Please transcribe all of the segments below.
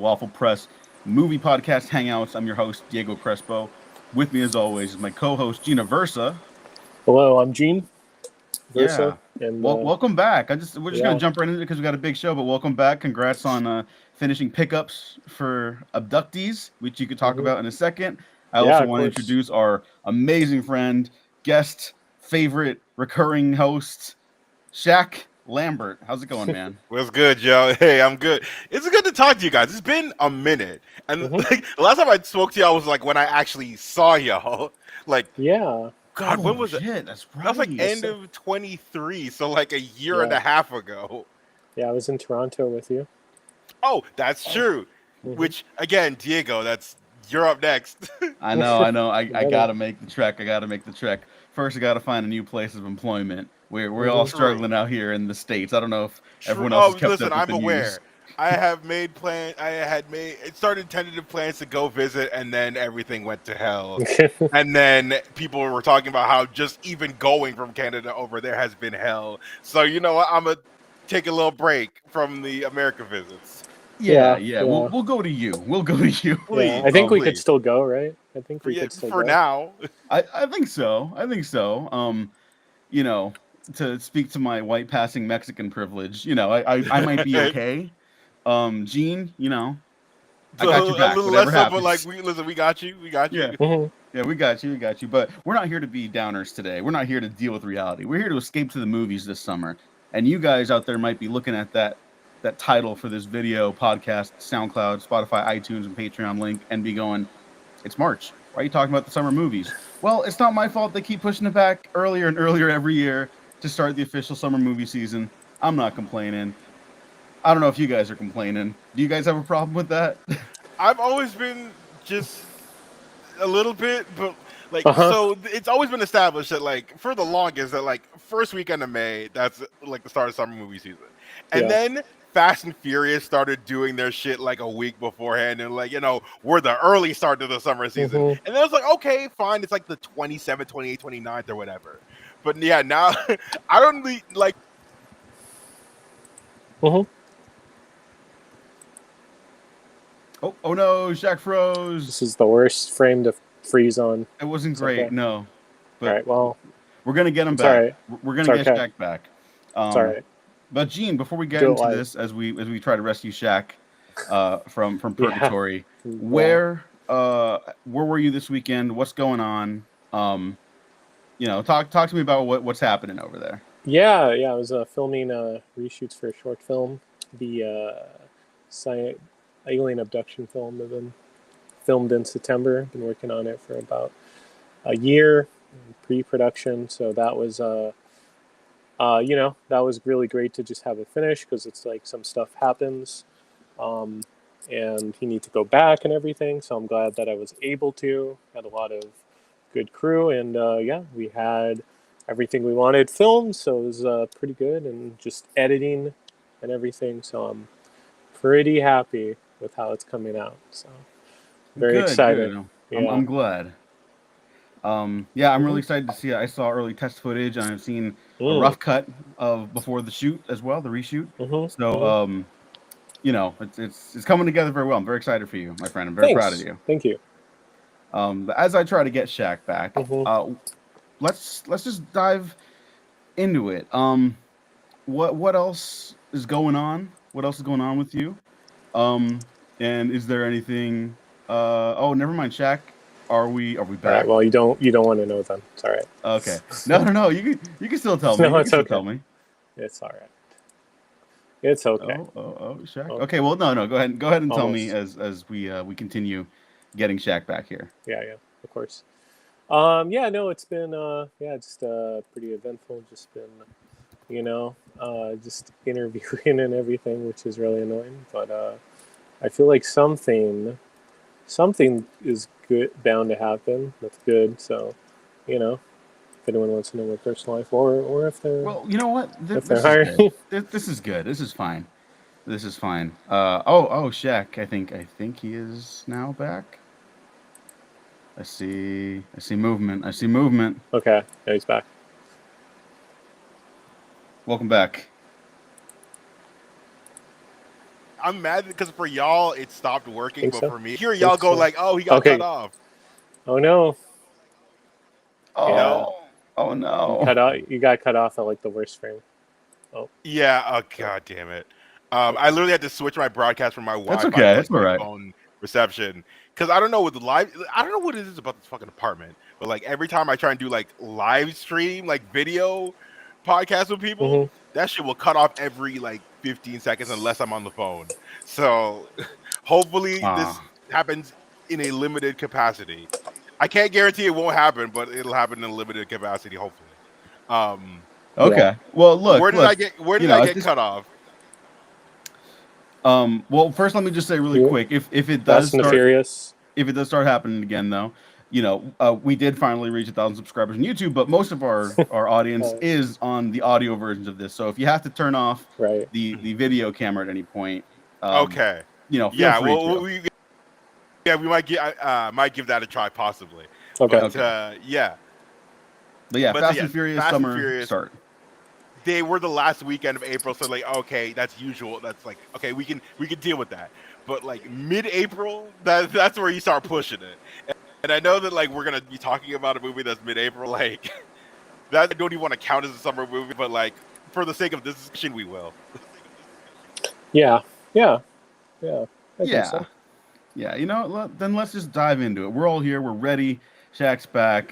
Waffle Press movie podcast Hangouts. I'm your host, Diego Crespo. With me, as always, is my co-host, Gina Versa. Hello, I'm Gene Versa, Yeah. and Well, welcome back. We're just gonna yeah, jump right into it because we got a big show. But welcome back. Congrats on finishing pickups for abductees, which you could talk hmm about in a second. I yeah, also of want to course. introduce our amazing friend, guest, favorite, recurring host, Shak Lambert. How's it going, man? What's good, yo? Hey, I'm good. It's good to talk to you guys. It's been a minute, and hmm like the last time I spoke to y'all was like when I actually saw y'all. Like, Yeah, God, when Oh was it? shit, that's That was like right. it's, end of 23, so like a year and yeah, a half ago. yeah. I was in Toronto with you. Oh, that's Oh, true. hmm Which again, Diego, that's you're up next. I know, I know. I Better. gotta make the trek. I gotta make the trek. First, I gotta find a new place of employment. We're all hmm True. struggling out here in the states. I don't know if True. everyone else has Oh, kept listen, up with I'm the news. aware. I have made plan. I had made it started tentative plans to go visit, and then everything went to hell. And then people were talking about how just even going from Canada over there has been hell. So you know what? I'm gonna take a little break from the America visits. Yeah, Yeah, yeah. We'll yeah, we'll go to you. We'll go to you. yeah. Please, I think we could please. still go, right? I think For we yeah, could still for go. now. I think so. I think so. You know, to speak to my white passing Mexican privilege, I might be okay. Gene, I got your So a back. little Whatever less so, but like happens. we listen, we got you. We got Yeah. you. hmm Yeah, we got you. We got you. But we're not here to be downers today. We're not here to deal with reality. We're here to escape to the movies this summer. And you guys out there might be looking at that title for this video, podcast, SoundCloud, Spotify, iTunes, and Patreon link and be going, it's March. Why are you talking about the summer movies? Well, it's not my fault they keep pushing it back earlier and earlier every year to start the official summer movie season. I'm not complaining. I don't know if you guys are complaining. Do you guys have a problem with that? I've always been just a little bit, but like Uh-huh. it's always been established that like for the longest that like first weekend of May, that's like the start of summer movie season. And Yeah. then Fast and Furious started doing their shit like a week beforehand and like, we're the early start to the summer season. hmm And then I was like, okay, fine, it's like the 27th, 28th, 29th or whatever. But yeah, now I don't really like hmm Oh no, Shaq This froze. is the worst frame to freeze on. It wasn't It's okay. great, no. All But right. Well, we're gonna get him it's all back. right. We're It's gonna get okay. Shaq back. It's all Um, right. but Gene, before we get Do it into live. this, as we try to rescue Shaq from Yeah. purgatory, Yeah. where were you this weekend? What's going on? Um, talk to me about what's happening over there. Yeah, yeah. I was filming reshoots for a short film, the sci- alien abduction film. I've been filmed in September. Been working on it for about a year, pre-production. So that was, that was really great to just have it finished because it's like some stuff happens, um, and you need to go back and everything. So I'm glad that I was able to. Had a lot of good crew, and yeah, we had everything we wanted filmed, so it was pretty good, and just editing and everything. So I'm pretty happy with how it's coming out. So very Good, excited. good. Yeah. I'm glad. Yeah, I'm really hmm excited to see it. I saw early test footage and I've seen a Mm. rough cut of before the shoot as well, the reshoot. hmm So, hmm it's coming together very well. I'm very excited for you, my friend. I'm very proud of Thanks. you. Thank you. But as I try to get Shaq back, hmm let's just dive into it. What else is going on? What else is going on with you? Um, and is there anything? Oh, never mind, Shaq. Are we All right. back? Well, you don't want to know then. It's all right. Okay. No, no, no. You can still tell me. No, You can it's still okay. tell me. it's all right. It's okay. Oh, Shaq. Oh, Okay. Well, no, no. Go ahead and tell me almost. as we continue getting Shaq back here. Yeah, yeah. Of course. Yeah. No, it's been yeah, just pretty eventful. Just been just interviewing and everything, which is really annoying. But I feel like something is good bound to happen. That's good. So, if anyone wants to know my personal life, or Well, you know what? if they're This is hiring, good. This is good. This is fine. This is fine. Oh, Shaq. I think he is now back. I see movement. I see movement. okay, yeah, he's back. Welcome back. I'm mad because for y'all it stopped working, Think but so? for me, here y'all go so. like, oh, he got Okay. cut off. Oh no. Yeah. Oh no. You got cut off at like the worst frame. Oh. Yeah. Oh god damn it. I literally had to switch my broadcast from my That's Wi-Fi okay. to like That's all my right. phone reception because I don't know what I don't know what it is about this fucking apartment, but like every time I try and do like live stream like video podcasts with people, Mm-hmm. that shit will cut off every like 15 seconds unless I'm on the phone. So hopefully this happens in a limited capacity. I can't guarantee it won't happen, but it'll happen in a limited capacity. Hopefully. Okay. Yeah. Well, look. Where You did I know, if get this, cut off? well, first let me just say really quick, if it does Fast and the start Furious. happening again, though, we did finally reach 1,000 subscribers on YouTube, but most of our audience is on the audio versions of this. So if you have to turn off Right. the video camera at any point, Okay. feel Yeah. free Well, to. we might give that a try possibly. Okay. But yeah. But yeah, But Fast yeah, and Furious Fast and summer Furious. start. They were the last weekend of April, so like okay, that's usual. That's like okay, we can deal with that. But like mid-April, that's where you start pushing it. And I know that like we're gonna be talking about a movie that's mid-April, like that I don't even want to count as a summer movie, but like for the sake of this discussion, we will. Yeah. Yeah. Yeah. I think Yeah. so. Yeah, then let's just dive into it. We're all here. We're ready. Shaq's back.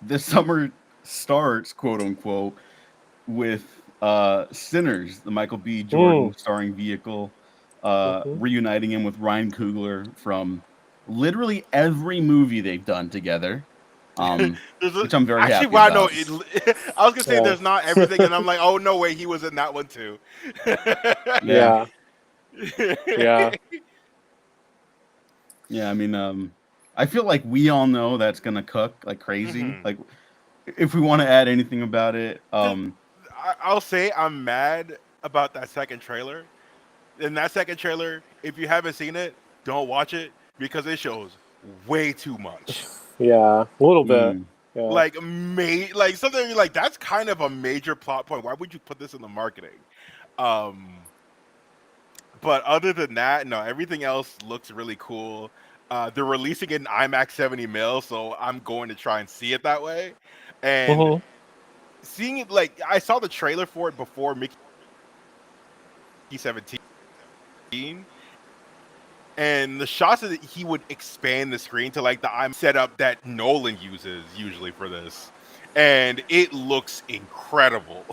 This summer starts, quote unquote, with Sinners, the Michael B. Jordan starring vehicle, reuniting him with Ryan Coogler from literally every movie they've done together. Which I'm very happy Well, about. I was gonna say there's not everything, and I'm like, oh no way, he was in that one too. Yeah. Yeah. Yeah, I mean, I feel like we all know that's gonna cook like crazy. Mhm. Like, if we want to add anything about it, I'll say I'm mad about that second trailer. In that second trailer, if you haven't seen it, don't watch it because it shows way too much. Yeah. A little bit. Yeah. Like something like that's kind of a major plot point. Why would you put this in the marketing? But other than that, no, everything else looks really cool. They're releasing it in IMAX 70 mil, so I'm going to try and see it that way. And seeing it, like I saw the trailer for it before Mickey 17, and the shots that he would expand the screen to like the IMAX setup that Nolan uses usually for this, and it looks incredible.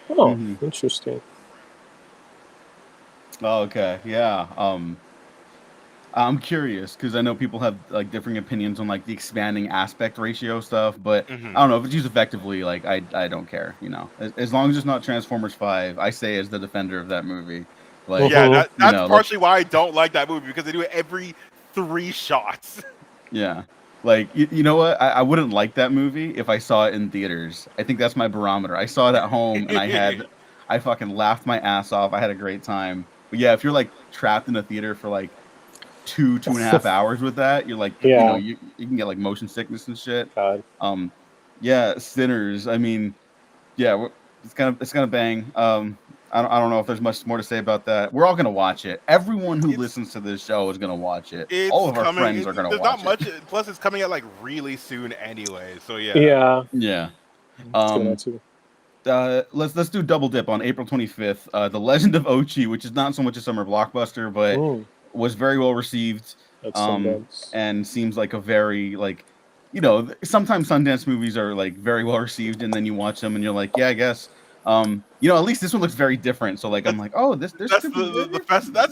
Oh, interesting. Oh, okay, yeah. I'm curious because I know people have like differing opinions on like the expanding aspect ratio stuff, but I don't know if it's used effectively. Like I don't care, as long as it's not Transformers 5. I say as the defender of that movie. Like, yeah, that's partially why I don't like that movie because they do it every 3 shots. Yeah, like you know what? I wouldn't like that movie if I saw it in theaters. I think that's my barometer. I saw it at home and I fucking laughed my ass off. I had a great time. But yeah, if you're like trapped in a theater for like 2.5 hours with that, you're like, you can get like motion sickness and shit. God. Yeah, Sinners. I mean, yeah, it's gonna bang. I don't know if there's much more to say about that. We're all gonna watch it. Everyone who listens to this show is gonna watch it. All of our friends are gonna watch it. There's not much. Plus, it's coming out like really soon anyway. So yeah. Yeah. Yeah. Let's do double dip on April 25th. The Legend of Ochi, which is not so much a summer blockbuster, but was very well received. And seems like a very sometimes Sundance movies are like very well received, and then you watch them and you're like, yeah, I guess. At least this one looks very different. So like, I'm like, oh, that's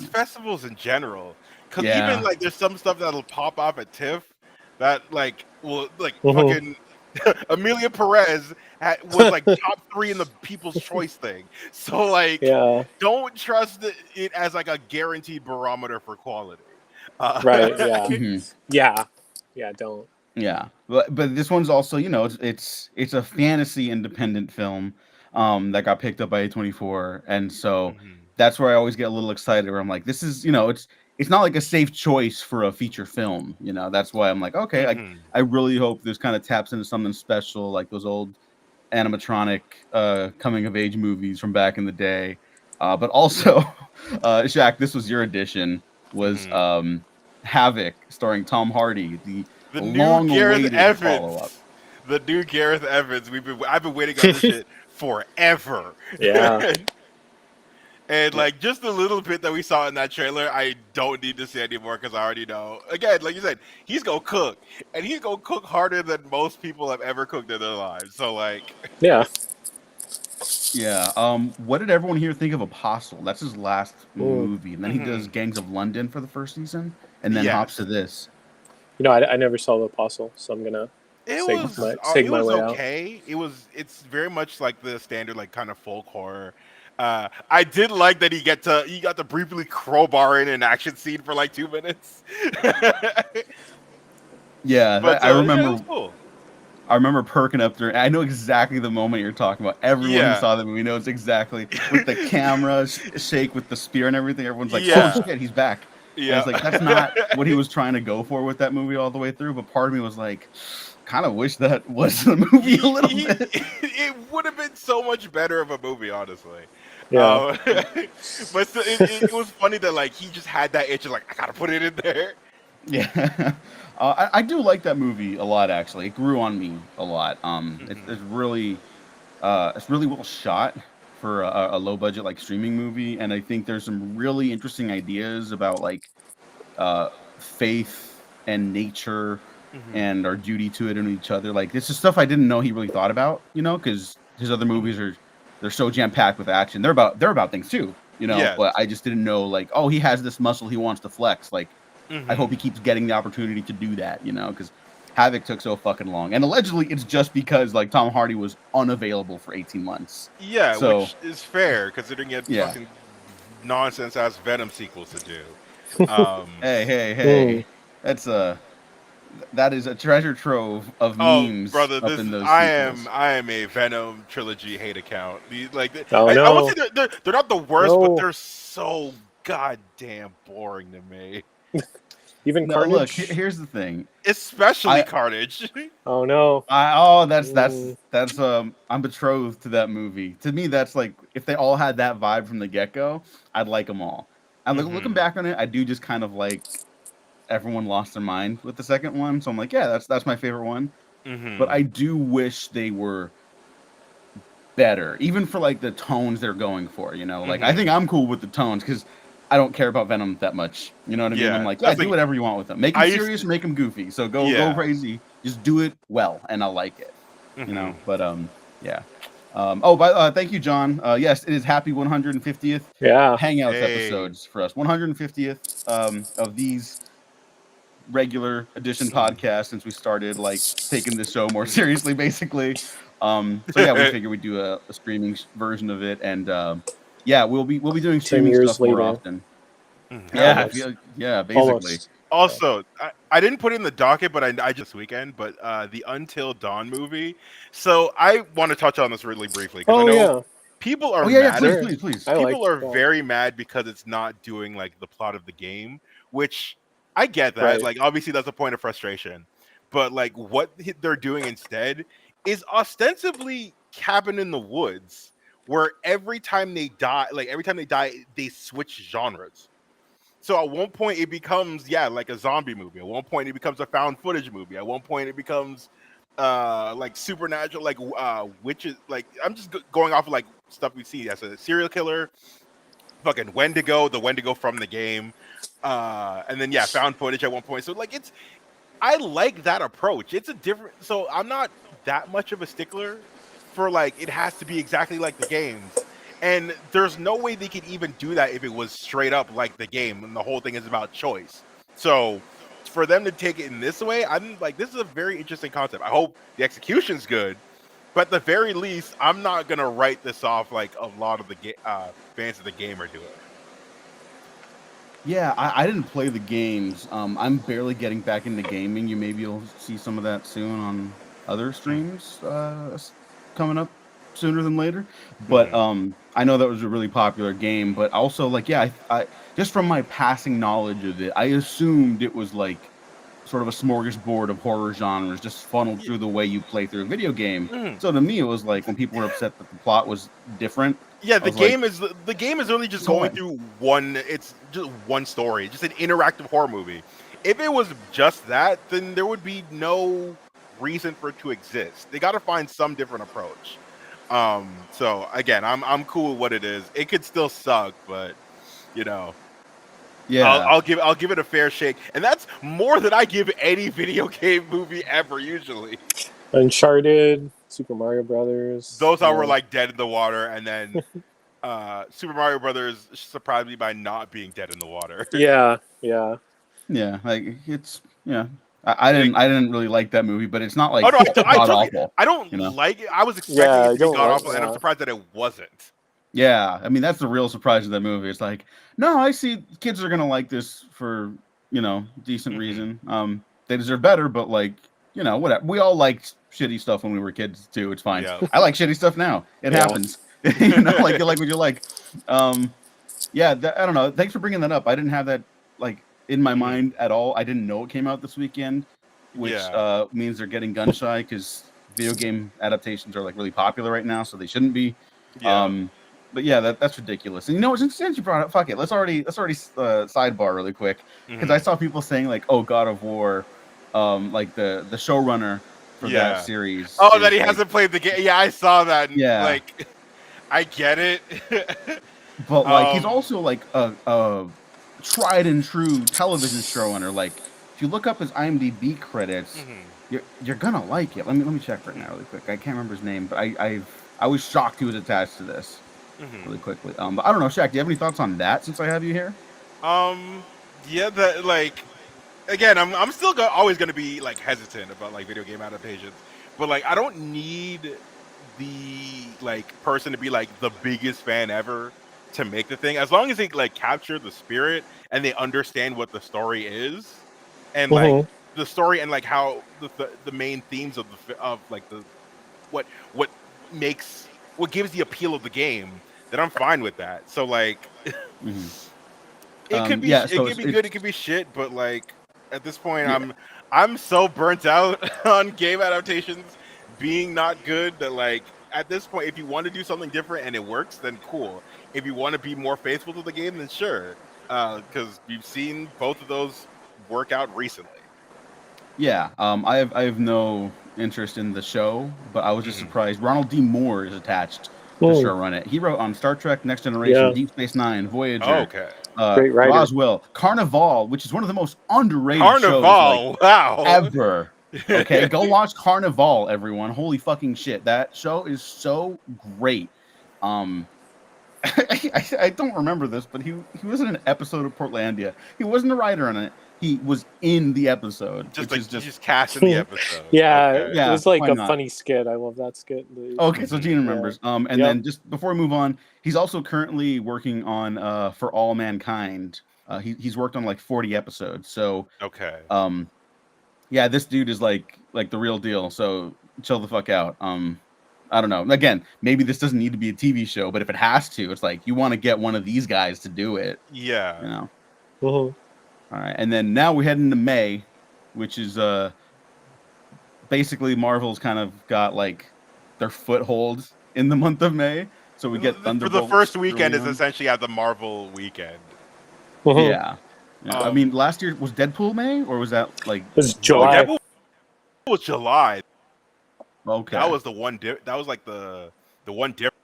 festivals in general. Because even like there's some stuff that'll pop off at TIFF that like fucking Amelia Perez was like top 3 in the People's Choice thing. So like, don't trust it as like a guaranteed barometer for quality. Right. Yeah. Yeah. Don't. Yeah, but this one's also it's a fantasy independent film that got picked up by A24, and so that's where I always get a little excited. Where I'm like, this is it's not like a safe choice for a feature film. That's why I'm like, okay, I really hope this kind of taps into something special, like those old animatronic coming of age movies from back in the day. But also, Shaq, this was your edition. Was Mhm. Havoc, starring Tom Hardy, the The new Gareth long-awaited follow-up. Evans. The new Gareth Evans. I've been waiting on this shit forever. Yeah. And Yeah, like just the little bit that we saw in that trailer, I don't need to see anymore because I already know. Again, like you said, he's gonna cook, and he's gonna cook harder than most people have ever cooked in their lives. So like, Yeah. yeah. What did everyone here think of Apostle? That's his last Mm. movie, and then he does mhm. Gangs of London for the first season, and then hops to Yes, this. I never saw The Apostle, so I'm gonna Okay. it sig my was way out. okay. It's very much like the standard like kind of folk horror. I did like that he got to briefly crowbar in an action scene for like 2 minutes. Yeah, But I yeah, it remember. was cool. I remember perking up there. I know exactly the moment you're talking about. Everyone who Yeah, saw the movie knows exactly with the camera shake with the spear and everything. Everyone's like, "Oh yeah, shit, he's back!" And yeah. it's like that's not what he was trying to go for with that movie all the way through. But part of me was like, kind of wish that was the movie a little bit. It would have been so much better of a movie, honestly. Yeah. But still, it was funny that like he just had that itch of like I gotta put it in there. Yeah, I do like that movie a lot. Actually, it grew on me a lot. Hmm. It's really well shot for a low budget like streaming movie, and I think there's some really interesting ideas about like faith and nature Hmm. and our duty to it and each other. Like this is stuff I didn't know he really thought about, because his other movies Hmm. they're so jam packed with action. They're about things too, Yes. But I just didn't know like, oh, he has this muscle he wants to flex. Like I hope he Hmm. keeps getting the opportunity to do that, because Havoc took so fucking long, and allegedly it's just because like Tom Hardy was unavailable for 18 months. Yeah, So which is fair considering he had yeah, fucking nonsense ass Venom sequels to do. Um, hey, hey, Mm. hey, that's that is a treasure trove of oh, memes brother, up this in is those sequels. I am a Venom trilogy hate account. Oh I won't say no. they're not the worst, but No. they're so goddamn boring to me. Even No, look, Carnage? here's the thing. Especially I Carnage. Oh no. that's Mm. I'm betrothed to that movie. To me, that's like if they all had that vibe from the get go, I'd like them all. And looking Hmm. back on it, I do just kind of like everyone lost their mind with the second one. So I'm like, yeah, that's my favorite one. But Hmm. I do wish they were better, even for like the tones they're going for. Like I think Hmm. I'm cool with the tones because I don't care about Venom that much. You know what I mean? I'm Yeah, like, yeah, that's do like whatever you want with them. Make them I used serious, to. make them goofy. So go Yeah. crazy. Just do it well, and I like it. Hmm. But yeah. Thank you, John. Yes, it is happy 150th Yeah. Hangouts Hey. episodes for us. 150th of these regular edition podcasts since we started like taking the show more seriously, basically. So yeah, we figured we'd do a streaming version of it, and yeah, we'll be doing 10 streaming years stuff more later. often. Yeah, Hell I yeah. Almost. feel yeah, basically. Almost. Yeah. Also, I didn't put it in the docket, but I just this weekend. But the Until Dawn movie. So I want to touch on this really briefly because I Oh know yeah. people are Oh yeah, yeah, mad. please, Sure. please, please. I People liked are that. very mad because it's not doing like the plot of the game, which I get that. Right. Like obviously that's a point of frustration, but like what they're doing instead is ostensibly Cabin in the Woods, where every time they die, they switch genres. So at one point it becomes like a zombie movie. At one point it becomes a found footage movie. At one point it becomes like supernatural, like witches. Like I'm just going off of like stuff we see as a serial killer, fucking Wendigo, the Wendigo from the game, and then found footage at one point. So like I like that approach. It's a different. So I'm not that much of a stickler for like it has to be exactly like the games. And there's no way they could even do that if it was straight up like the game and the whole thing is about choice. So for them to take it in this way, I'm like, this is a very interesting concept. I hope the execution's good, but at the very least, I'm not gonna write this off like a lot of the fans of the game are doing. Yeah, I didn't play the games. I'm barely getting back into gaming. Maybe you'll see some of that soon on other streams coming up sooner than later. But Mm-hmm. I know that was a really popular game. But also, like, yeah, I just from my passing knowledge of it, I assumed it was like sort of a smorgasbord of horror genres just funneled through the way you play through a video game. Mhm. So to me, it was like when people were upset that the plot was different. Yeah, I the was like, game is the game is only just go going on. through one. It's just one story, just an interactive horror movie. If it was just that, then there would be no reason for it to exist. They got to find some different approach. So again, I'm cool with what it is. It could still suck, but you know, Yeah. I'll give it a fair shake, and that's more than I give any video game movie ever. Usually, Uncharted, Super Mario Brothers. those were like dead in the water, and then Super Mario Brothers surprised me by not being dead in the water. Yeah. Yeah, like it's I didn't really like that movie, but it's not like Oh no, I god totally, awful. I don't You know? like it. I was expecting Yeah, it I to be don't god like- awful, and I'm yeah. surprised that it wasn't. Yeah, I mean that's the real surprise of that movie. It's like, no, I see kids are gonna like this for decent Mhm. reason. They deserve better, but like whatever. We all liked shitty stuff when we were kids too. It's fine. Yeah. I like shitty stuff now. It Yeah. happens. Like you like what you like. Yeah, I don't know. Thanks for bringing that up. I didn't have that like in my mind at all. I didn't know it came out this weekend, which Yeah. means they're getting gun shy because video game adaptations are like really popular right now, so they shouldn't be. Yeah. But yeah, that's ridiculous. And since you brought it, fuck it. Let's already sidebar really quick because I Mhm. saw people saying like, oh, God of War, like the showrunner for Yeah. that series. Oh, is, that he like, hasn't played the game. Yeah, I saw that. And, Yeah. like, I get it. But like he's Um, also like a tried and true television showrunner. Like if you look up his IMDb credits, Mhm. you're gonna like it. Let me check right now really quick. I can't remember his name, but I was shocked he was attached to this Mhm. really quickly. But I don't know, Shaq. Do you have any thoughts on that since I have you here? Yeah, that like again, I'm still always gonna be like hesitant about like video game adaptations, but like I don't need the like person to be like the biggest fan ever to make the thing. As long as they like capture the spirit and they understand what the story is, and like Mhm. the story and like how the main themes of of like the what what what gives the appeal of the game, then I'm fine with that. So like Mhm. it could be Yeah, it so could be good, it it's could be shit, but like at this point yeah. I'm so burnt out on game adaptations being not good that like at this point if you want to do something different and it works, then cool. If you want to be more faithful to the game, then sure. Because we've seen both of those work out recently. Yeah, I have no interest in the show, but I was just Mhm. surprised. Ronald D. Moore is attached to Hmm. showrun it. He wrote on Star Trek: Next Generation, Yeah. Deep Space Nine, Voyager, Okay. Great writer. Roswell, Carnival, which is one of the most underrated shows like Carnival. Wow. ever. Okay, go watch Carnival, everyone. Holy fucking shit, that show is so great. I don't remember this, but he was in an episode of Portlandia. He wasn't a writer on it. He was in the episode, Just which like is just just cast in the episode. Yeah, Okay. Yeah, it was like why a not? funny skit. I love that skit. Okay, so Gene remembers. And Yep. then just before we move on, he's also currently working on For All Mankind. He's worked on like 40 episodes. So Okay. yeah, this dude is like the real deal. So chill the fuck out. I don't know. Again, maybe this doesn't need to be a TV show, but if it has to, it's like you want to get one of these guys to do it. Yeah. You know. Mhm. All right, and then now we head into May, which is basically Marvel's kind of got like their foothold in the month of May. So we get For Thunderbolts. the first weekend early is on. essentially at the Marvel weekend. Mhm. Yeah. I mean, last year was Deadpool May, or was that like It was No, July. Deadpool was July. okay? That was the one. That was like the one difference.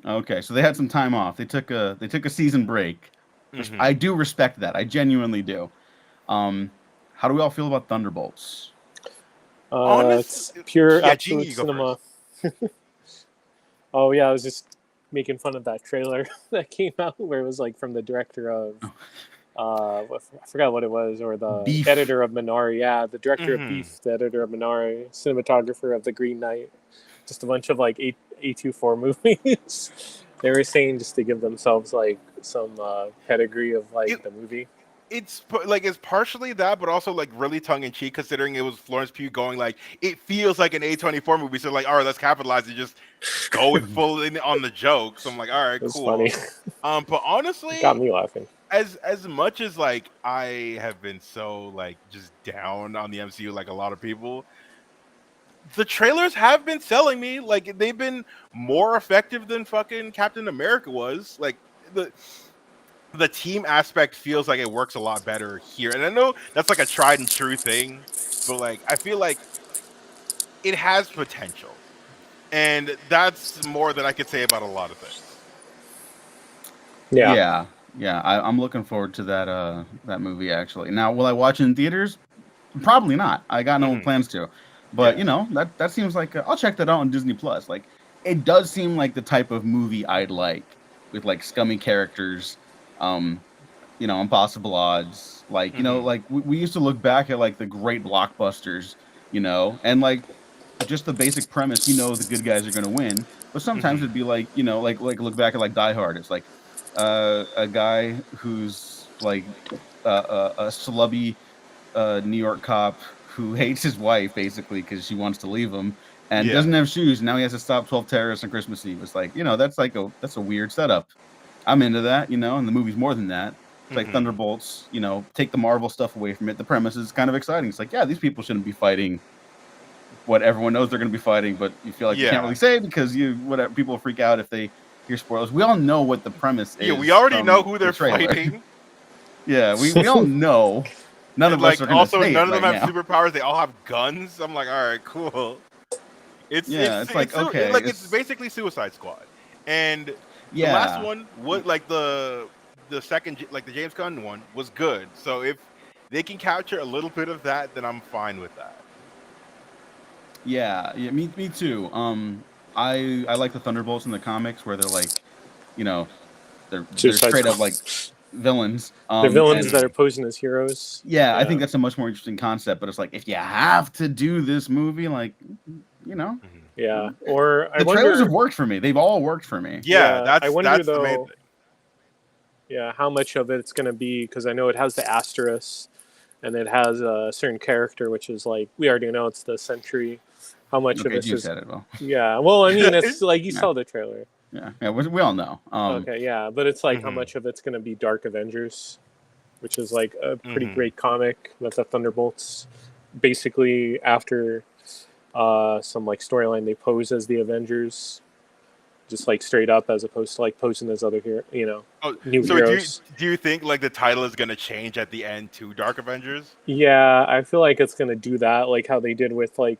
Okay, so they had some time off. They took a season break. Mhm. I do respect that. I genuinely do. How do we all feel about Thunderbolts? Honest- It's pure yeah, Gene, absolute you go cinema. Oh yeah, I was just making fun of that trailer that came out where it was like from the director of I forgot what it was, or the Beef. editor of Minari. Yeah, the director Mhm. of Beef, the editor of Minari, cinematographer of The Green Knight. Just a bunch of like A24 movies. They were saying just to give themselves like some pedigree of like the movie. It's partially that, but also like really tongue in cheek, considering it was Florence Pugh going like it feels like an A24 movie. So like, all right, let's capitalize and just go with full in on the joke. So I'm like, all right, It was cool. funny. But honestly, Got me laughing. as much as like I have been so like just down on the MCU, like a lot of people, the trailers have been selling me. Like they've been more effective than fucking Captain America was. Like the the team aspect feels like it works a lot better here. And I know that's like a tried and true thing, but like I feel like it has potential. And that's more than I could say about a lot of things. Yeah. Yeah. I'm looking forward to that movie actually. Now, will I watch it in theaters? Probably not. I got no Mhm. plans to. But Yeah. that seems like I'll check that out on Disney Plus. Like it does seem like the type of movie I'd like with like scummy characters, um, impossible odds. Like Mhm. like we used to look back at like the great blockbusters, and like just the basic premise. The good guys are gonna win. But sometimes Mhm. it'd be like like look back at like Die Hard. It's like a guy who's like a slubby New York cop who hates his wife basically because she wants to leave him and Yeah. doesn't have shoes. Now he has to stop 12 terrorists on Christmas Eve. It's like, that's a weird setup. I'm into that, and the movie's more than that. It's like Mhm. Thunderbolts, take the Marvel stuff away from it. The premise is kind of exciting. It's like, yeah, these people shouldn't be fighting what everyone knows they're going to be fighting, but you feel like you can't Yeah. really say because whatever people freak out if they hear spoilers. We all know what the premise Yeah, we is already know from who the they're trailer. fighting. Yeah, we all know. None And of us like are going to also say it none of them right have now. superpowers. They all have guns. I'm like, all right, cool. Yeah, it's like okay, Like it's it's basically Suicide Squad. And the last yeah, one, what like the second like the James Gunn one was good. So if they can capture a little bit of that, then I'm fine with that. yeah. Me too. I like the Thunderbolts in the comics where they're like, you know, they're Suicide straight up Squad. like villains. They're villains that And are posing as heroes. yeah, I think Yeah. that's a much more interesting concept. But it's like if you have to do this movie, like, you know, Mhm. Yeah. Or I the trailers have wonder. worked for me. They've all worked for me. Yeah, Yeah. I wonder that's the main though. thing. Yeah, how much of it's going to be because I know it has the asterisk, and it has a certain character which is like we already know it's the Sentry. How much of Okay, this Juice is? said it well. Yeah. Well, I mean, it's like you Yeah, saw the trailer. yeah. We all know. Okay. Yeah, but it's like how Mhm. much of it's going to be Dark Avengers, which is like a pretty Mhm. great comic. That's a Thunderbolts. Basically, after some like storyline, they pose as the Avengers, just like straight up, as opposed to like posing as other hero, Oh, new so heroes. do you think like the title is gonna change at the end to Dark Avengers? Yeah, I feel like it's gonna do that, like how they did with like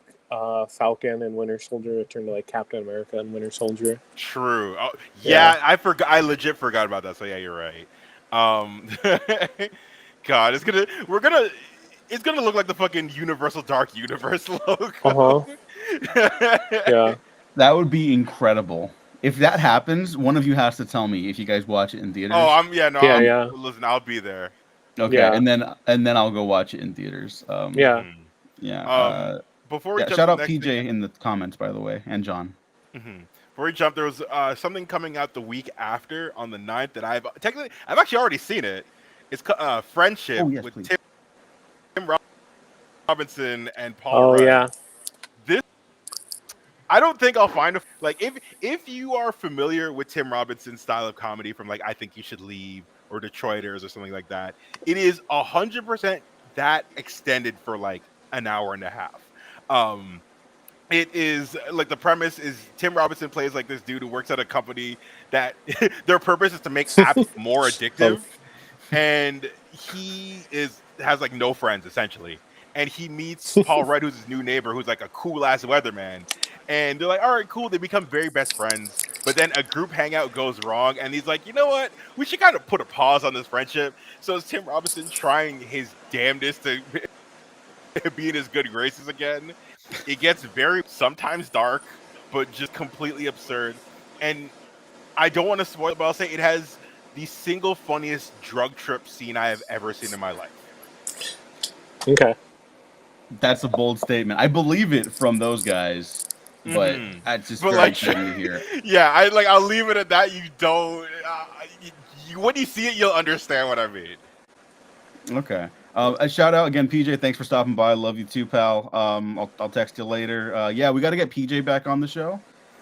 Falcon and Winter Soldier. It turned to like Captain America and Winter Soldier. True. Oh, Yeah. yeah, I forgot. I legit forgot about that. So yeah, you're right. Um, God, it's gonna look like the fucking Universal Dark Universe Uh logo. huh. Yeah. That would be incredible. If that happens, one of you has to tell me if you guys watch it in Oh, theaters. Yeah. And Yeah. listen. I'll be there. okay, Yeah. and then I'll go watch it in theaters. Yeah. Mhm. Yeah. Before we Yeah. jump Shout to the out next thing, PJ in the comments, by the way, and John. before we jump, there was something coming out the week after on the 9th that I've actually already seen it. It's Friendship Oh yes, with please. Tim Robinson and Paul Oh Rudd. yeah. This I don't think I'll find like if you are familiar with Tim Robinson's style of comedy from like I Think You Should Leave or Detroiters or something like that, it is 100% that extended for like an hour and a half. Um, it is like the premise is Tim Robinson plays like this dude who works at a company that their purpose is to make apps more Oh. addictive, and he has like no friends essentially. And he meets Paul Rudd, who's his new neighbor, who's like a cool ass weatherman. And they're like, all right, cool. They become very best friends. But then a group hangout goes wrong, and he's like, you know what? We should kind of put a pause on this friendship. So it's Tim Robinson trying his damnedest to be in his good graces again. It gets very sometimes dark, but just completely absurd. And I don't want to spoil it, but I'll say it has the single funniest drug trip scene I have ever seen in my life. Okay. That's a bold statement. I believe it from those guys, but that's just But very like, exciting to hear. yeah, I'll leave it at that. You don't. When you see it, you'll understand what I mean. Okay. A shout out again, PJ. Thanks for stopping by. Love you too, pal. I'll text you later. Yeah, we got to get PJ back on the show.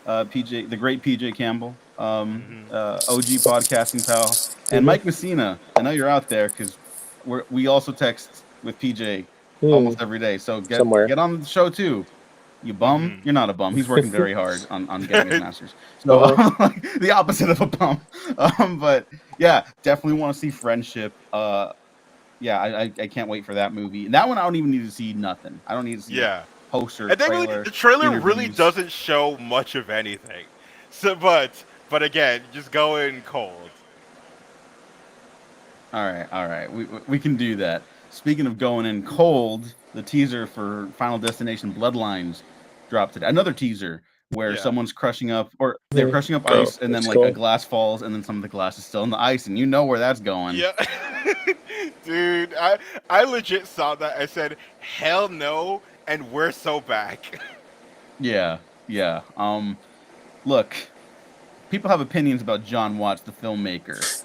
PJ, the great PJ Campbell. OG podcasting pal, and Mike Messina. I know you're out there because we also text with PJ almost every day. So Somewhere. get on the show too. You bum? You're not a bum. He's working very hard on getting his masters. So the opposite of a bum. But yeah, definitely want to see Friendship. Yeah, I can't wait for that movie. And that one I don't even need to see nothing. I don't need to see poster, and then trailer. the trailer interviews. really doesn't show much of anything. So, but again, just go in cold. All right. We can do that. Speaking of going in cold, the teaser for Final Destination Bloodlines dropped today. Another teaser where someone's crushing up, or they're crushing up ice, and then like a glass falls, and then some of the glass is still in the ice, and you know where that's going. Yeah, dude, I legit saw that. I said, "Hell no," and we're so back. Yeah. Look, people have opinions about John Watts, the filmmaker.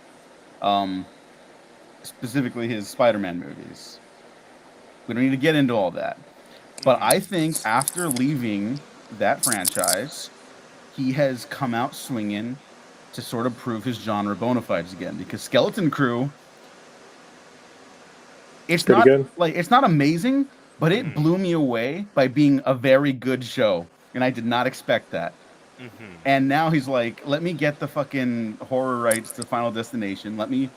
Specifically his Spider-Man movies. We don't need to get into all that. But I think after leaving that franchise, he has come out swinging to sort of prove his genre bona fides again. Because Skeleton Crew, it's not good. like it's not amazing, but it blew me away by being a very good show, and I did not expect that. And now he's like, let me get the fucking horror rights to Final Destination. Let me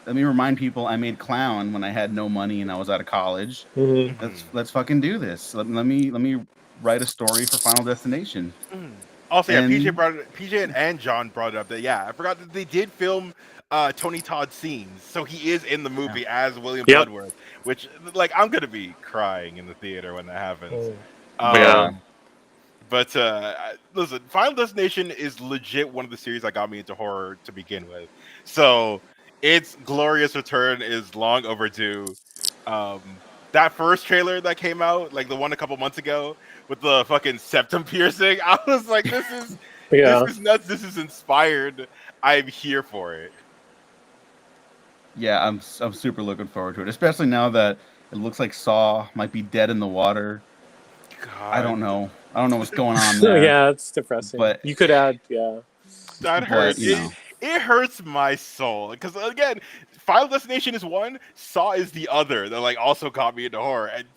remind people I made Clown when I had no money and I was out of college. Let's fucking do this. Let me write a story for Final Destination. Also, PJ and John brought it up that I forgot that they did film Tony Todd scenes, so he is in the movie as William Bloodworth, which like I'm gonna be crying in the theater when that happens. But listen, Final Destination is legit one of the series that got me into horror to begin with. So its glorious return is long overdue. That first trailer that came out, like the one a couple months ago with the fucking septum piercing, I was like, this is nuts. This is inspired. I'm here for it. Yeah, I'm super looking forward to it, especially now that it looks like Saw might be dead in the water. God. I don't know what's going on there. Yeah, it's depressing. But you could add, that hurts. It hurts my soul because again, Final Destination is one, Saw is the other. That like also caught me into horror, and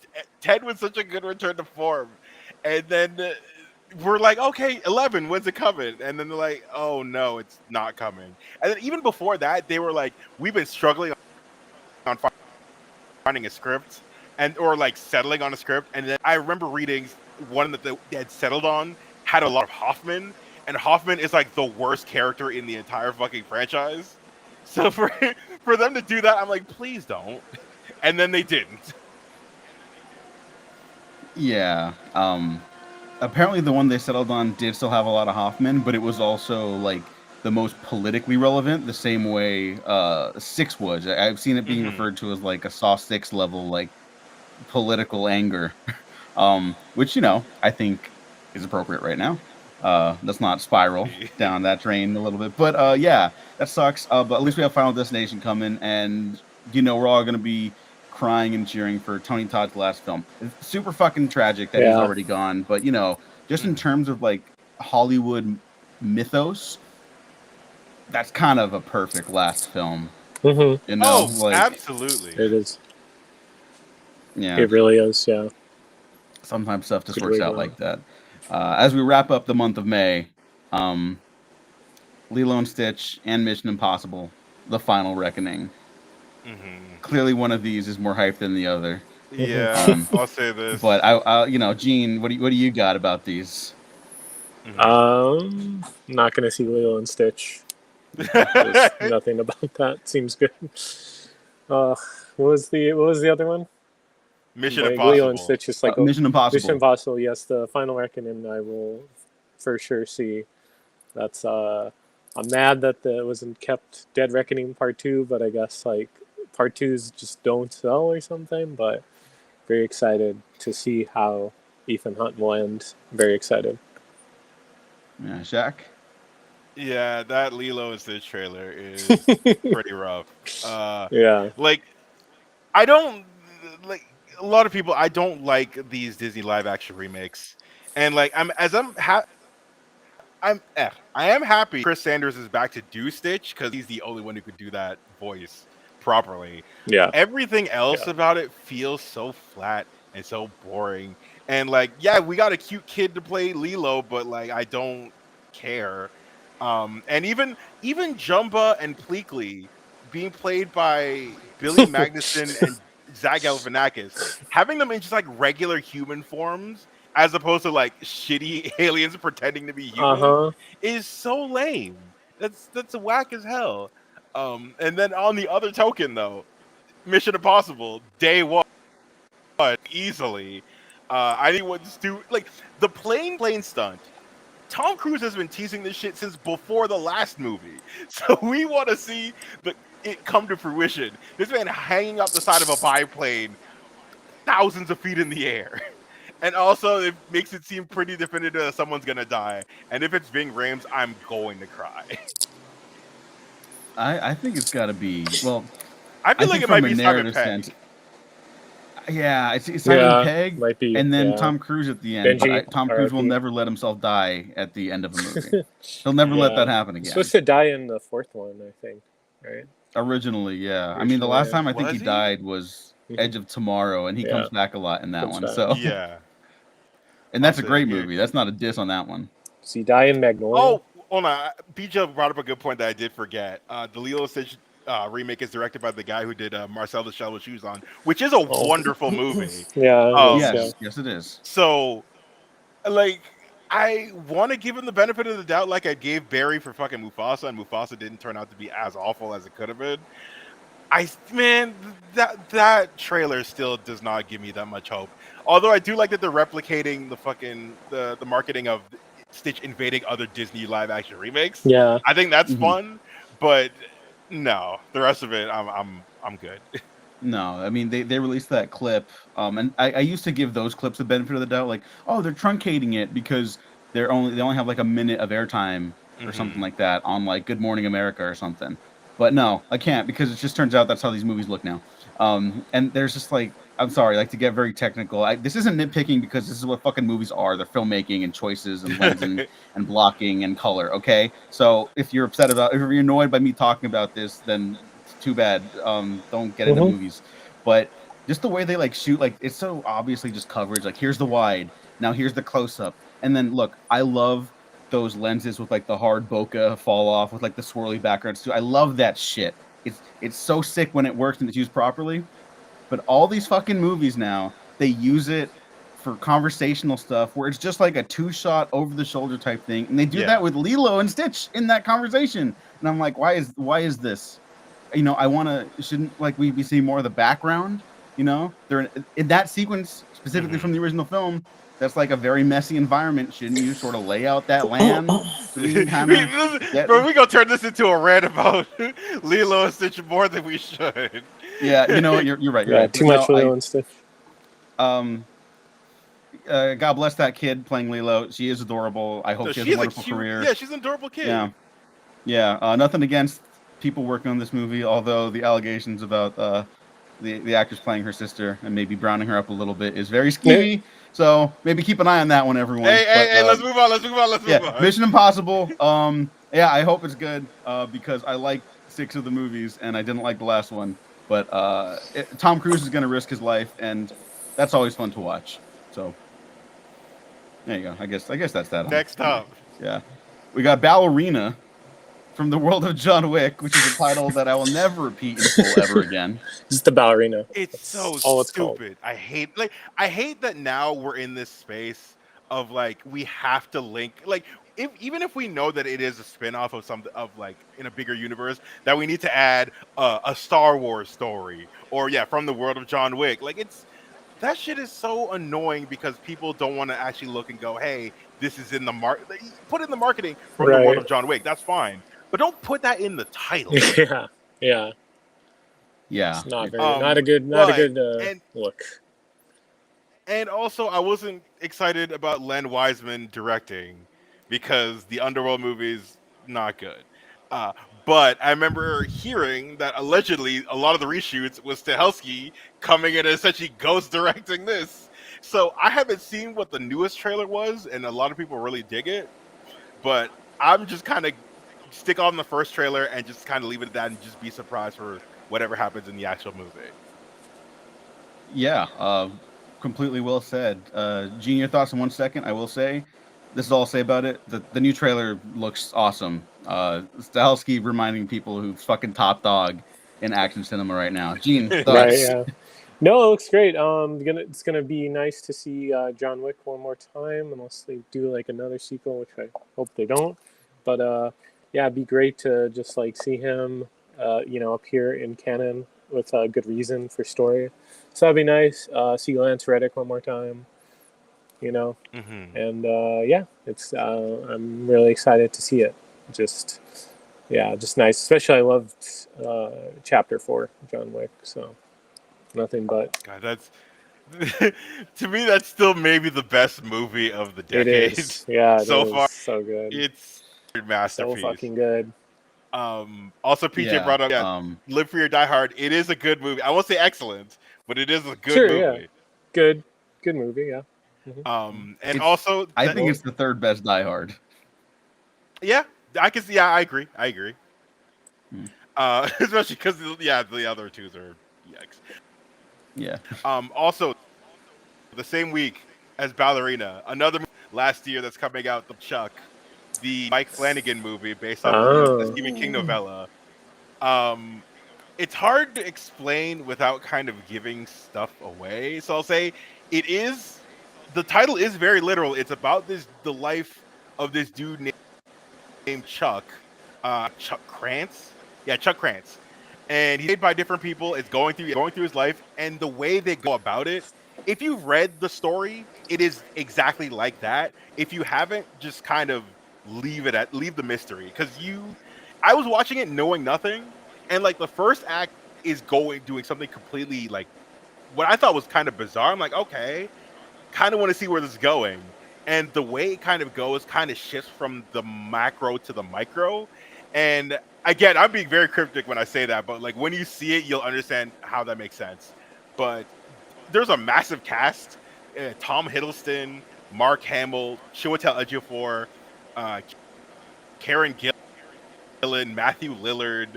10 was such a good return to form, and then we're like, okay, 11, when's it coming? And then they're like, oh no, it's not coming. And then even before that, they were like, we've been struggling on finding a script or like settling on a script, and then I remember reading one that they had settled on had a lot of Hoffman. And Hoffman is like the worst character in the entire fucking franchise. So for them to do that, I'm like, please don't. And then they didn't. Yeah. Apparently the one they settled on did still have a lot of Hoffman, but it was also like the most politically relevant, the same way 6 was. I've seen it being referred to as like a Saw 6 level, like political anger. Which, I think is appropriate right now. Let's not spiral down that drain a little bit. But that sucks. But at least we have Final Destination coming, and we're all gonna be crying and cheering for Tony Todd's last film. It's super fucking tragic that he's already gone. But just in terms of like Hollywood mythos, that's kind of a perfect last film. Absolutely. It is. Yeah. It really is, yeah. Sometimes stuff just works out like that. As we wrap up the month of May, Lilo and Stitch and Mission Impossible: The Final Reckoning. Clearly, one of these is more hype than the other. Yeah, I'll say this. But Gene, what do you got about these? I'm not gonna see Lilo and Stitch. There's nothing about that seems good. What was the other one? Mission Impossible. Lilo and Stitch is like Mission Impossible. Mission Impossible, yes. The Final Reckoning I will for sure see. That's I'm mad that it wasn't kept Dead Reckoning Part 2, but I guess like Part 2s just don't sell or something. But very excited to see how Ethan Hunt will end. Very excited. Yeah, Shak? Yeah, that Lilo and Stitch trailer is pretty rough. Like, I don't like a lot of people. I don't like these Disney live action remakes, and like I'm I am happy Chris Sanders is back to do Stitch because he's the only one who could do that voice properly. Yeah. Everything else about it feels so flat and so boring. And like, yeah, we got a cute kid to play Lilo, but like, I don't care. And even Jumba and Pleakley being played by Billy Magnuson and Zach Galifianakis, having them in just like regular human forms as opposed to like shitty aliens pretending to be human is so lame. That's whack as hell. And then on the other token, though, Mission Impossible Day One easily. Anyone's do like the plane stunt. Tom Cruise has been teasing this shit since before the last movie, so we want to see it come to fruition. This man hanging up the side of a biplane, thousands of feet in the air. And also, it makes it seem pretty definitive that someone's gonna die. And if it's Ving Rhames, I'm going to cry. I think it's got to be, well, I feel like it might be Simon narrative Pegg. sense. Yeah, it's Simon Pegg, might be, and then Tom Cruise at the end. Benji, But Tom Cruise will RIP. never let himself die at the end of a movie. He'll never let that happen again. He's supposed to die in the fourth one, I think, right? Originally, yeah. I mean, the last time I think he he? died was Edge of Tomorrow, and he comes back a lot in that one. So Yeah. and that's a great movie. That's not a diss on that one. Does he die in Magnolia? Oh, hold on. BJ brought up a good point that I did forget. The Lilo and Stitch remake is directed by the guy who did Marcel the Shell with Shoes On, which is a wonderful movie. Yes, it is. So, like, I want to give him the benefit of the doubt, like I gave Barry for fucking Mufasa, and Mufasa didn't turn out to be as awful as it could have been. That trailer still does not give me that much hope. Although I do like that they're replicating the marketing of Stitch invading other Disney live action remakes. Yeah, I think that's fun, but no, the rest of it, I'm good. No, I mean they released that clip, and I used to give those clips the benefit of the doubt, like, oh, they're truncating it because they only have like a minute of airtime or something like that on like Good Morning America or something. But no, I can't, because it just turns out that's how these movies look now. And there's just like, I'm sorry, like, to get very technical, this isn't nitpicking, because this is what fucking movies are. They're filmmaking and choices and lensing and blocking and color. Okay, so if you're annoyed by me talking about this, then too bad. Don't get into movies. But just the way they like shoot, like, it's so obviously just coverage. Like, here's the wide, now here's the close up, and then look, I love those lenses with like the hard bokeh fall off with like the swirly backgrounds too. I love that shit. It's so sick when it works and it's used properly. But all these fucking movies now, they use it for conversational stuff where it's just like a 2-shot over the shoulder type thing, and they do that with Lilo and Stitch in that conversation. And I'm like, why is this? You know, shouldn't like we be seeing more of the background? You know, they're in that sequence specifically from the original film. That's like a very messy environment. Shouldn't you sort of lay out that land? So we gonna turn this into a rant about Lilo and Stitch more than we should. Yeah, you know what? You're right. You're right. Too much Lilo and Stitch. God bless that kid playing Lilo. She is adorable. I hope she has a wonderful career. Yeah, she's an adorable kid. Yeah. Nothing against people working on this movie, although the allegations about the actress playing her sister and maybe browning her up a little bit is very skeevy. So maybe keep an eye on that one, everyone. Hey, let's move on. Let's move on. Mission Impossible. I hope it's good because I like 6 of the movies and I didn't like the last one. But Tom Cruise is going to risk his life, and that's always fun to watch. So there you go. I guess that's that. Next up. Yeah. We got Ballerina from the world of John Wick, which is a title that I will never repeat in full ever again. It's the Ballerina. It's so stupid. I hate that now we're in this space of like we have to link, like, even if we know that it is a spin-off of something of like in a bigger universe, that we need to add a Star Wars story or from the world of John Wick. Like, that shit is so annoying because people don't want to actually look and go, hey, this is in the put in the marketing from the world of John Wick. That's fine. But don't put that in the title. Yeah. It's not a good look. And also, I wasn't excited about Len Wiseman directing because the Underworld movie's not good. But I remember hearing that allegedly a lot of the reshoots was Stahelski coming in and essentially ghost directing this. So I haven't seen what the newest trailer was, and a lot of people really dig it. But I'm just kind of stick on the first trailer and just kind of leave it at that and just be surprised for whatever happens in the actual movie. Yeah, completely well said. Gene, your thoughts in 1 second. I will say, this is all I'll say about it. The new trailer looks awesome. Stahelski reminding people who's fucking top dog in action cinema right now. Gene, Right. thoughts? Yeah. No, it looks great. It's gonna be nice to see John Wick one more time, unless they do like another sequel, which I hope they don't. But yeah, it'd be great to just like see him, appear in canon with a good reason for story. So that'd be nice. See Lance Reddick one more time, Mm-hmm. and yeah, it's I'm really excited to see it. Just just nice. Especially I loved Chapter 4, John Wick. So nothing but. God, that's to me that's still maybe the best movie of the It decade is. Yeah, it so is far. so good. It's a So masterpiece. fucking good. Also PJ Yeah. brought up Live Free or Die Hard. It is a good movie. I won't say excellent, but it is a good Sure, yeah. movie. Good. Good movie, yeah. And It's, also I think it's the third best Die Hard. yeah, I can see. Yeah, I agree. Hmm. Especially because the other twos are yikes. Yeah. Also, the same week as Ballerina, another movie last year that's coming out, the Chuck, the Mike Flanagan movie based off the Oh. Stephen King novella. It's hard to explain without kind of giving stuff away. So I'll say the title is very literal. It's about the life of this dude named Chuck, Chuck Krantz. Yeah, Chuck Krantz, and he's made by different people. It's going through his life, and the way they go about it. If you've read the story, it is exactly like that. If you haven't, just kind of leave the mystery because I was watching it knowing nothing, and like the first act is doing something completely like what I thought was kind of bizarre. I'm like, okay, kind of want to see where this is going. And the way it kind of goes kind of shifts from the macro to the micro. And again, I'm being very cryptic when I say that, but like when you see it, you'll understand how that makes sense. But there's a massive cast: Tom Hiddleston, Mark Hamill, Chiwetel Ejiofor, uh, Karen Gillan, Matthew Lillard.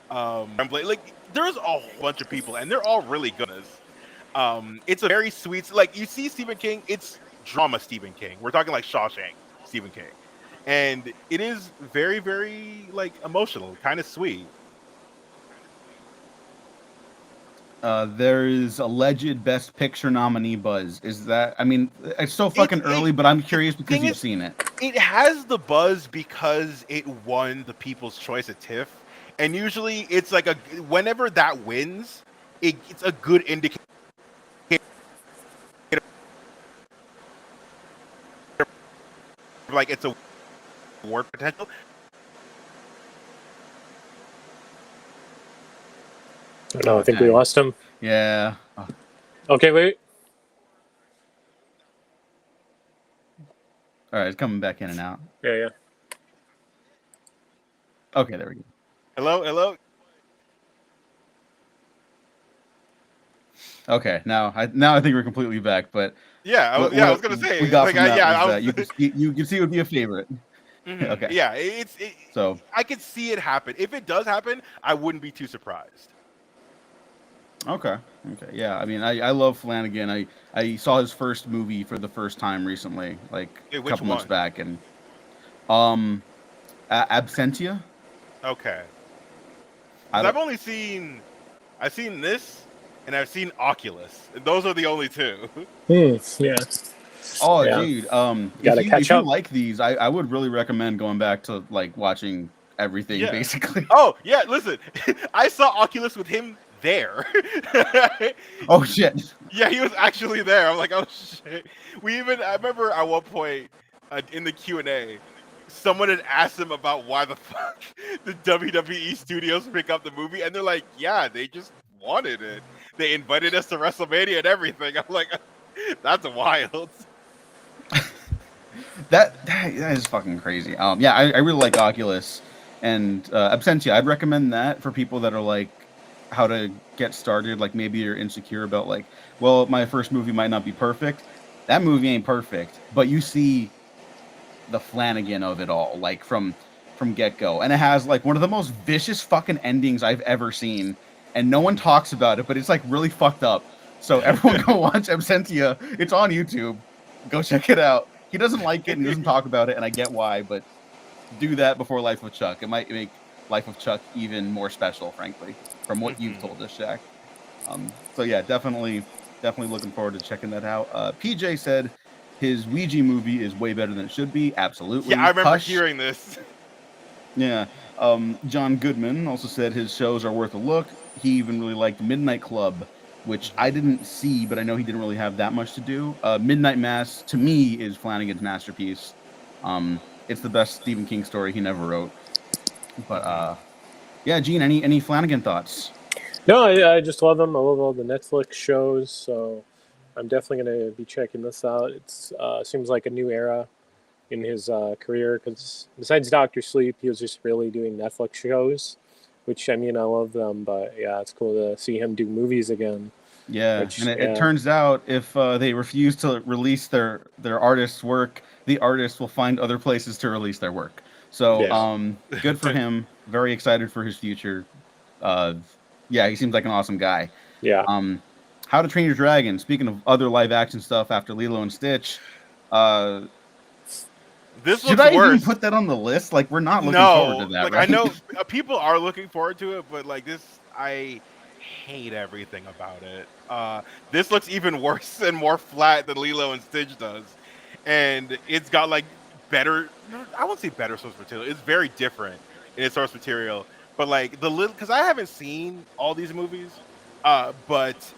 Like there's a whole bunch of people, and they're all really good. It's a very sweet. Like you see Stephen King, it's drama Stephen King. We're talking like Shawshank Stephen King, and it is very, very like emotional, kind of sweet. There is alleged Best Picture nominee buzz. Is that? I mean, it's so fucking early, but I'm curious because you've seen it. It has the buzz because it won the People's Choice at TIFF, and usually it's like whenever that wins, it's a good indicator. Like it's a award potential. No, I think we lost him. Yeah. Okay, wait. All right, it's coming back in and out. Yeah. Okay, there we go. Hello. Okay, now I think we're completely back. But I was gonna say we got like, from that was that you can see it would be a favorite. Mm-hmm. Okay. Yeah, so I could see it happen. If it does happen, I wouldn't be too surprised. Okay. Yeah, I mean, I love Flanagan. I saw his first movie for the first time recently, like a couple months back, and Absentia. Okay. I've seen this, and I've seen Oculus. And those are the only two. Yeah. Oh, yeah. dude. If you like these, I would really recommend going back to like watching everything basically. Oh yeah, listen, I saw Oculus with him there. Oh shit. Yeah, he was actually there. I'm like, oh shit. I remember at one point in the Q&A, someone had asked him about why the fuck the WWE studios pick up the movie, and they're like, yeah, they just wanted it. They invited us to WrestleMania and everything. I'm like, that's wild. That is fucking crazy. Yeah, I really like Oculus and Absentia. I'd recommend that for people that are like how to get started. Like maybe you're insecure about like, well, my first movie might not be perfect. That movie ain't perfect, but you see the Flanagan of it all, like from get go, and it has like one of the most vicious fucking endings I've ever seen, and no one talks about it, but it's like really fucked up. So everyone go watch Absentia. It's on YouTube. Go check it out. He doesn't like it and he doesn't talk about it, and I get why, but do that before Life of Chuck. It might make Life of Chuck even more special, frankly, from what you've told us, Shaq. So yeah, definitely looking forward to checking that out. PJ said his Ouija movie is way better than it should be. Absolutely. Yeah, I remember Hush. hearing this. Yeah. John Goodman also said his shows are worth a look. He even really liked Midnight Club, which I didn't see, but I know he didn't really have that much to do. Midnight Mass, to me, is Flanagan's masterpiece. It's the best Stephen King story he never wrote. But yeah, Gene, any Flanagan thoughts? No, I just love them. I love all the Netflix shows, so I'm definitely going to be checking this out. It's seems like a new era in his career, because besides Doctor Sleep, he was just really doing Netflix shows, which, I mean, I love them, but yeah, it's cool to see him do movies again. Yeah, and it turns out if they refuse to release their artist's work, the artist will find other places to release their work. So good for him. Very excited for his future. Yeah, he seems like an awesome guy. Yeah. How to Train Your Dragon. Speaking of other live action stuff after Lilo and Stitch, this should I even put that on the list? Like, we're not looking forward to that. Like, right? I know people are looking forward to it, but like this, I hate everything about it. This looks even worse and more flat than Lilo and Stitch does, and it's got like better. I won't say better source material. It's very different in its source material, but like because I haven't seen all these movies, but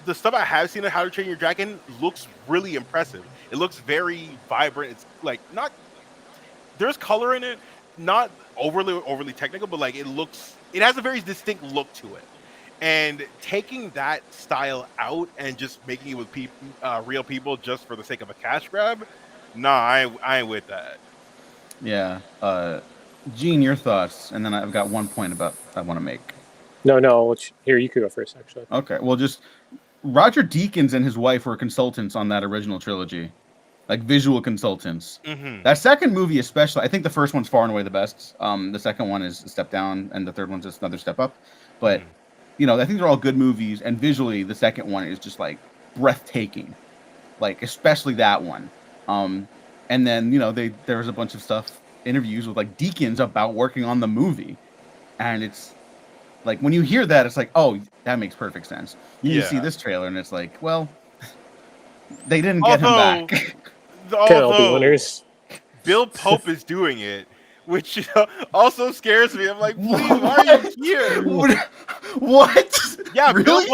the stuff I have seen of How to Train Your Dragon looks really impressive. It looks very vibrant. It's like not. There's color in it, not overly technical, but like it has a very distinct look to it. And taking that style out and just making it with real people just for the sake of a cash grab, nah, I ain't with that. Yeah. Gene, your thoughts, and then I've got one point I want to make. No. Here, you could go first, actually. Okay. Well, just Roger Deakins and his wife were consultants on that original trilogy. Like visual consultants. Mm-hmm. That second movie, especially, I think the first one's far and away the best. The second one is a step down, and the third one's just another step up. But I think they're all good movies, and visually, the second one is just like breathtaking. Like especially that one. And then there was a bunch of stuff, interviews with like Deakins about working on the movie, and it's like when you hear that, it's like, oh, that makes perfect sense. You see this trailer, and it's like, well, they didn't get him back. Although Bill Pope is doing it, which also scares me. I'm like, please, why are you here? What? Yeah, really?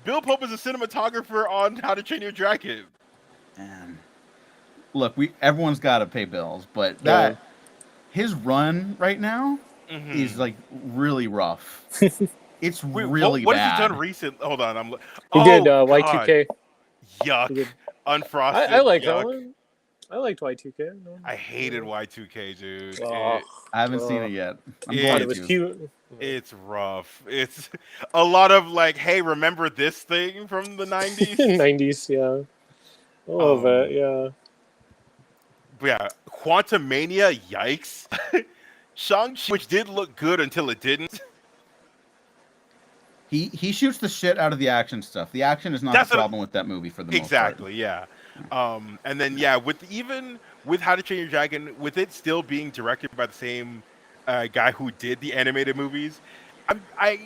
Bill Pope is a cinematographer on How to Train Your Dragon. Look, everyone's got to pay bills, but his run right now is like really rough. It's really bad. What has he done recent? Hold on, he did Y2K. Yuck. Unfrosted. I like yuck. that one. I liked Y2K. No, I hated Y2K, dude. I haven't seen it yet. It was cute. It's rough. It's a lot of like, hey, remember this thing from the 90s? 90s, yeah. I love it, yeah. But yeah, Quantumania, yikes. Shang-Chi, which did look good until it didn't. He shoots the shit out of the action stuff. The action is not the problem with that movie for the most part. Exactly, yeah. And then with How to Train Your Dragon, with it still being directed by the same guy who did the animated movies, I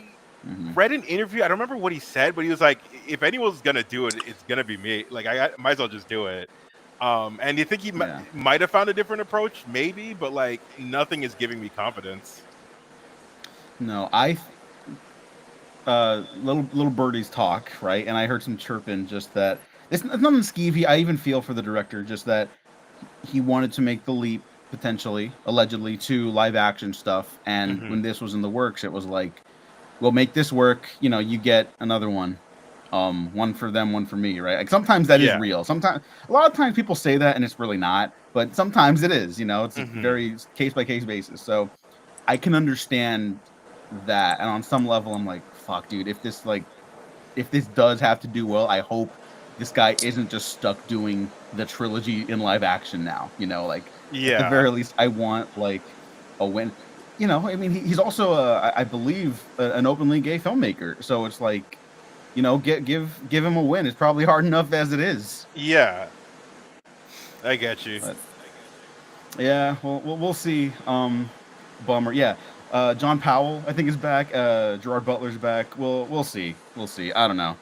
read an interview. I don't remember what he said, but he was like, "If anyone's gonna do it, it's gonna be me. Like I might as well just do it." And you think he might have found a different approach, maybe, but like nothing is giving me confidence. No, little birdies talk, right? And I heard some chirping, just that it's nothing skeevy. I even feel for the director, just that he wanted to make the leap, potentially, allegedly, to live action stuff. And when this was in the works, it was like, we'll make this work. You get another one. One for them, one for me, right? Like sometimes that is real. Sometimes, a lot of times people say that and it's really not, but sometimes it is, it's a very case by case basis. So I can understand that. And on some level, I'm like, fuck, dude, if this does have to do well, I hope this guy isn't just stuck doing the trilogy in live action now. You know, like at the Yeah. very least, I want like a win. You know, I mean, he's also, I believe, an openly gay filmmaker. So it's like, you know, give him a win. It's probably hard enough as it is. Yeah. I get you. But yeah, well, we'll see. Bummer. Yeah, John Powell, I think, is back. Gerard Butler's back. We'll see. We'll see. I don't know.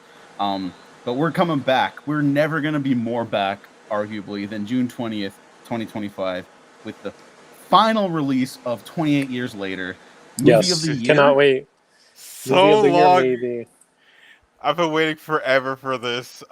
But we're coming back. We're never gonna be more back, arguably, than June 20th, 2025, with the final release of 28 Years Later, movie of Yes, the year. cannot wait. Movie So of the year, long. maybe. I've been waiting forever for this.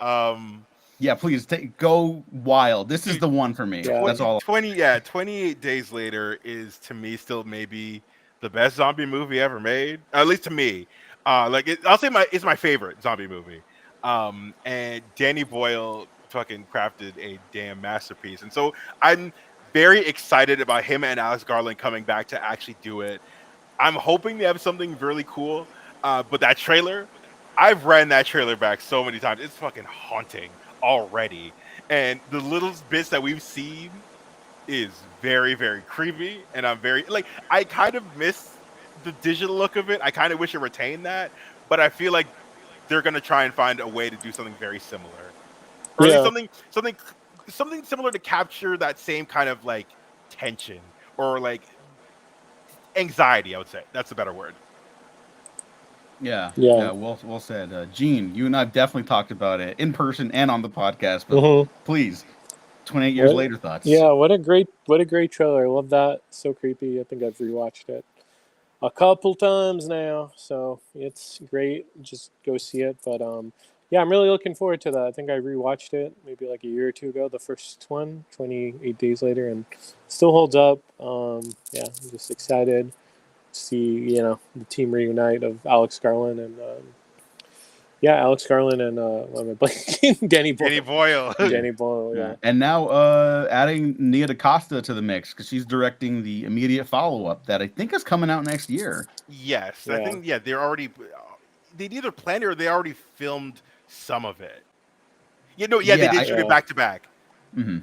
Yeah, please go wild. This is the one for me. Yeah. That's all. 28 Days Later is to me still maybe the best zombie movie ever made. At least to me. I'll say it's my favorite zombie movie. And Danny Boyle fucking crafted a damn masterpiece. And so I'm very excited about him and Alex Garland coming back to actually do it. I'm hoping they have something really cool. But that trailer, I've ran that trailer back so many times. It's fucking haunting already. And the little bits that we've seen is very, very creepy. And I'm very, like, I kind of miss the digital look of it. I kind of wish it retained that. But I feel like they're going to try and find a way to do something very similar. Or at least something similar to capture that same kind of, like, tension or, like, anxiety, I would say. That's a better word. Yeah. Yeah. Well said. Gene, you and I have definitely talked about it in person and on the podcast, but please, 28 years later thoughts. Yeah, what a great trailer. I love that. So creepy. I think I've rewatched it a couple times now, so it's great. Just go see it. But yeah, I'm really looking forward to that. I think I rewatched it maybe like a year or two ago, the first one, 28 Days Later, and still holds up. Yeah, I'm just excited to see, the team reunite of Alex Garland and Alex Garland and what am I blanking? Danny Boyle. Danny Boyle, yeah. And now adding Nia DaCosta to the mix because she's directing the immediate follow-up that I think is coming out next year. Yes, I think they either planned it or they already filmed some of it. They did shoot it back to back. Mm-hmm.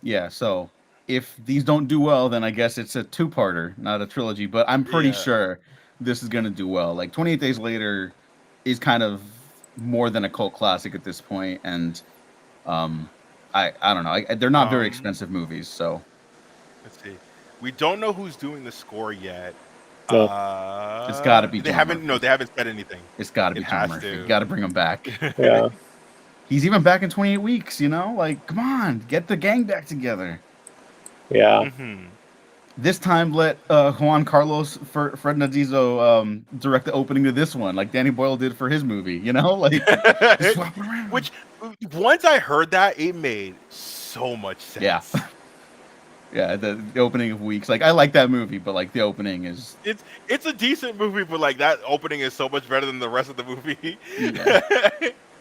Yeah, so if these don't do well, then I guess it's a two-parter, not a trilogy. But I'm pretty sure this is gonna do well. Like 28 Days Later is kind of more than a cult classic at this point, and I don't know. They're not very expensive movies, so let's see. We don't know who's doing the score yet. It's got to be. They haven't said anything. It's got to be John Murphy. You got to bring him back. Yeah. He's even back in 28 weeks. You know, like come on, get the gang back together. Yeah. Mm-hmm. This time, let Juan Carlos Fresnadillo direct the opening to this one, like Danny Boyle did for his movie. You know, like swap it around. Which, once I heard that, it made so much sense. Yeah. Yeah, the opening of Weeks. Like I like that movie, but like the opening is it's a decent movie, but like that opening is so much better than the rest of the movie. Yeah.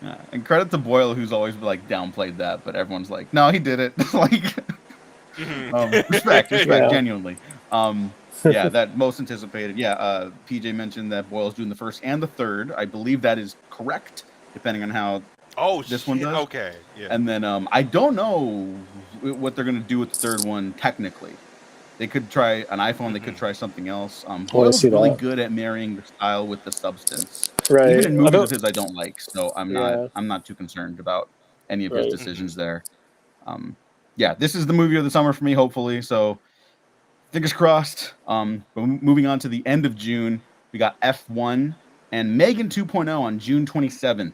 Yeah. And credit to Boyle, who's always like downplayed that, but everyone's like, no, he did it. Like respect, genuinely. Yeah, that most anticipated. Yeah, PJ mentioned that Boyle's doing the first and the third. I believe that is correct, depending on how this one does. Okay, yeah. And then I don't know what they're gonna do with the third one technically. They could try an iPhone. They could try something else. Boyle's really good at marrying the style with the substance. Right. Even in movies of his I don't like, so I'm not too concerned about any of his decisions there. Yeah, this is the movie of the summer for me, hopefully. So fingers crossed. But moving on to the end of June, we got F1 and Megan 2.0 on June 27th.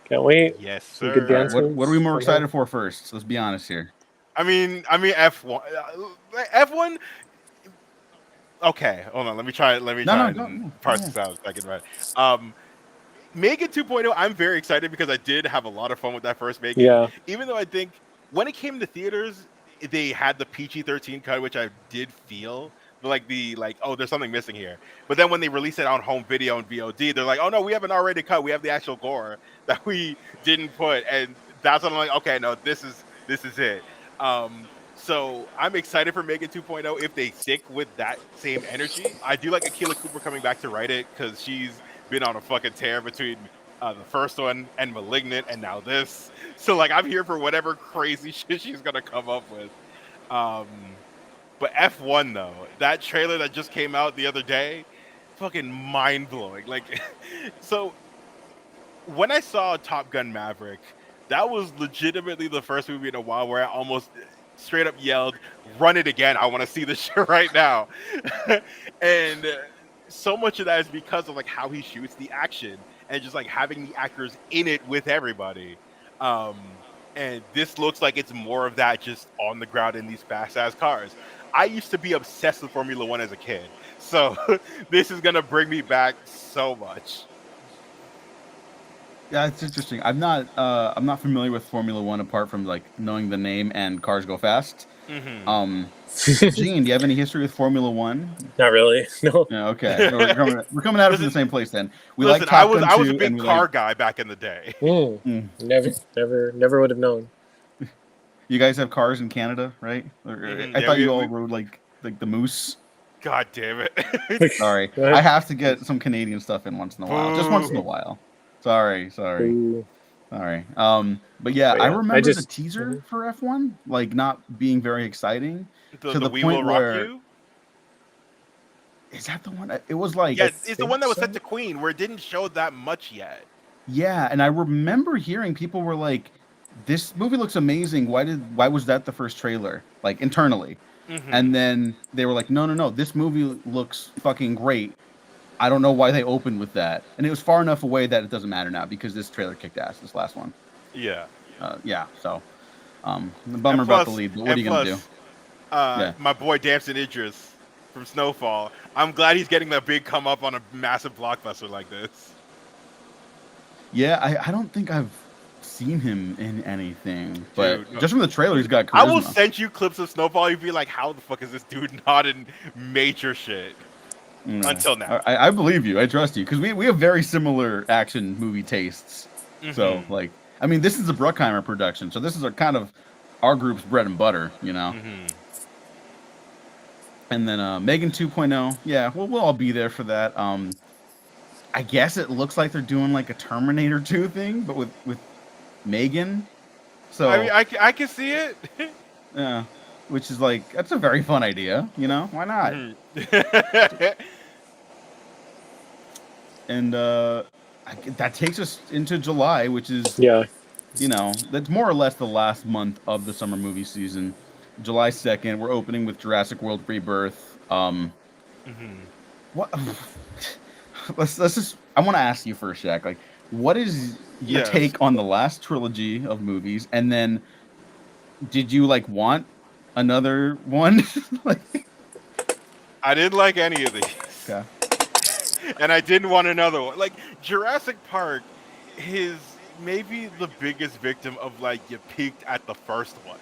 Can't wait. Yes, sir. What are we more excited for first? Let's be honest here. I mean F1. F1. Okay, hold on. Let me try and parse this out a second, right? Megan 2.0. I'm very excited because I did have a lot of fun with that first Megan. Yeah. Even though I think when it came to theaters, they had the PG-13 cut, which I did feel oh, there's something missing here. But then when they released it on home video and VOD, they're like, oh no, we have an R-rated cut. We have the actual gore that we didn't put, and that's when I'm like, okay, no, this is it. So I'm excited for Megan 2.0 if they stick with that same energy. I do like Akilah Cooper coming back to write it because she's been on a fucking tear between the first one, and Malignant, and now this. So like, I'm here for whatever crazy shit she's gonna come up with. Um, but F1 though, that trailer that just came out the other day, fucking mind blowing. Like, so when I saw Top Gun Maverick, that was legitimately the first movie in a while where I almost straight up yelled, "Run it again! I want to see this shit right now." And so much of that is because of like how he shoots the action and just like having the actors in it with everybody. Um, and this looks like it's more of that, just on the ground in these fast ass cars. I used to be obsessed with Formula One as a kid, so this is gonna bring me back so much. Yeah, it's interesting. I'm not familiar with Formula One apart from like knowing the name and cars go fast. Mm-hmm. Gene, do you have any history with Formula One? Not really. No. Yeah, okay. We're coming at it from the same place then. We like Listen, Top Gun I was a 2, big and we car like. guy back in the day. Mm. Never would have known. You guys have cars in Canada, right? I Yeah, thought you all rode like the Moose. God damn it! Sorry, I have to get some Canadian stuff in once in a while. Just once in a Boo. while. Sorry. Ooh. But yeah, But I yeah, remember the teaser for F1 like not being very exciting to the We point Will Rock where. You. Is that the one? It was like. Yeah, it's the one that was so. set to Queen, where it didn't show that much yet. Yeah, and I remember hearing people were like, "This movie looks amazing. Why was that the first trailer?" Like internally, Mm-hmm. and then they were like, "No. This movie looks fucking great. I don't know why they opened with that." And it was far enough away that it doesn't matter now because this trailer kicked ass. This last one. Yeah. Yeah. So, the bummer about the lead. But what are you gonna do? My boy Damson Idris from Snowfall. I'm glad he's getting that big come up on a massive blockbuster like this. Yeah, I don't think I've seen him in anything, but Dude, just from the trailer, he's got charisma. I will send you clips of Snowfall. You'd be like, "How the fuck is this dude not in major shit?" No. Until now, I believe you. I trust you because we have very similar action movie tastes. Mm-hmm. So like, I mean, this is a Bruckheimer production, so this is our group's bread and butter, you know. Mm-hmm. And then Megan 2.0, yeah, we'll all be there for that. I guess it looks like they're doing like a Terminator 2 thing, but with Megan. So I mean, I can see it. yeah, which is like that's a very fun idea, you know? Why not? Mm-hmm. And that takes us into July, which is that's more or less the last month of the summer movie season. July 2nd, we're opening with Jurassic World Rebirth. What? Let's just. I want to ask you first, Shaq. Like, what is your take on the last trilogy of movies? And then, did you like want another one? I didn't like any of these. Okay. And I didn't want another one. Like Jurassic Park is maybe the biggest victim of like you peaked at the first one.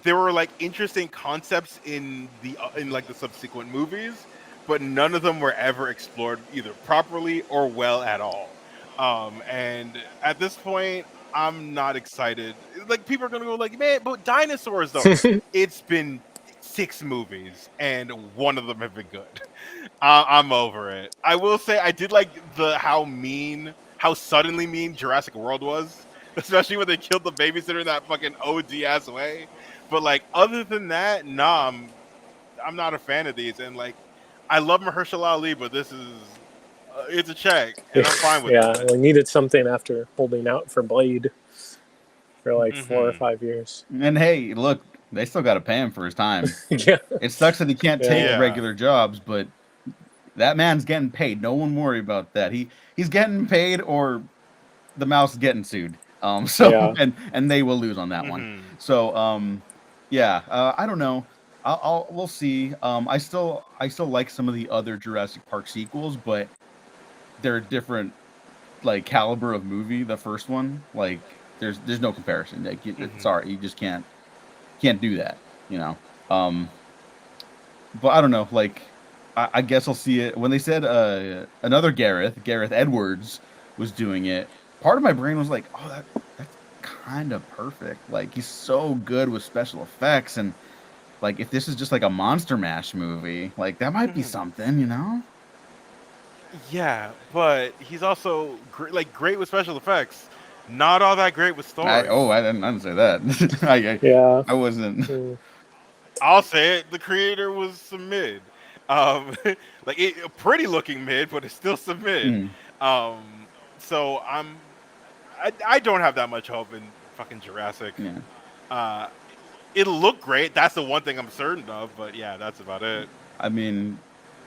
There were like interesting concepts in like the subsequent movies, but none of them were ever explored either properly or well at all. And at this point, I'm not excited. Like people are gonna go like, man, but dinosaurs though. It's been 6 movies and one of them have been good. I'm over it. I will say I did like how suddenly mean Jurassic World was, especially when they killed the babysitter in that fucking OD ass way. But like other than that, nah, I'm not a fan of these. And like I love Mahershala Ali, but this is it's a check, and I'm fine with it. Yeah, we needed something after holding out for Blade for like 4 or 5 years. And hey, look, they still got to pay him for his time. Yeah. It sucks that he can't take regular jobs, but that man's getting paid. No one worry about that. He's getting paid, or the mouse getting sued. And they will lose on that one. So I don't know. We'll see. I still like some of the other Jurassic Park sequels, but they're different like caliber of movie. The first one, like there's no comparison. Like sorry, you just can't do that, you know. But I don't know. Like I guess I'll see it when they said another Gareth Edwards was doing it. Part of my brain was like, oh, that's kind of perfect. Like he's so good with special effects, and like if this is just like a Monster Mash movie, like that might be something, you know. Yeah, but he's also great with special effects, not all that great with story. I didn't say that. Yeah. I wasn't. Mm. I'll say it. The creator was some mid, um, a pretty looking mid, but it's still some mid. Mm, Um, so I don't have that much hope in fucking Jurassic. yeah. Uh, it'll look great. That's the one thing I'm certain of. But yeah, that's about it. I mean,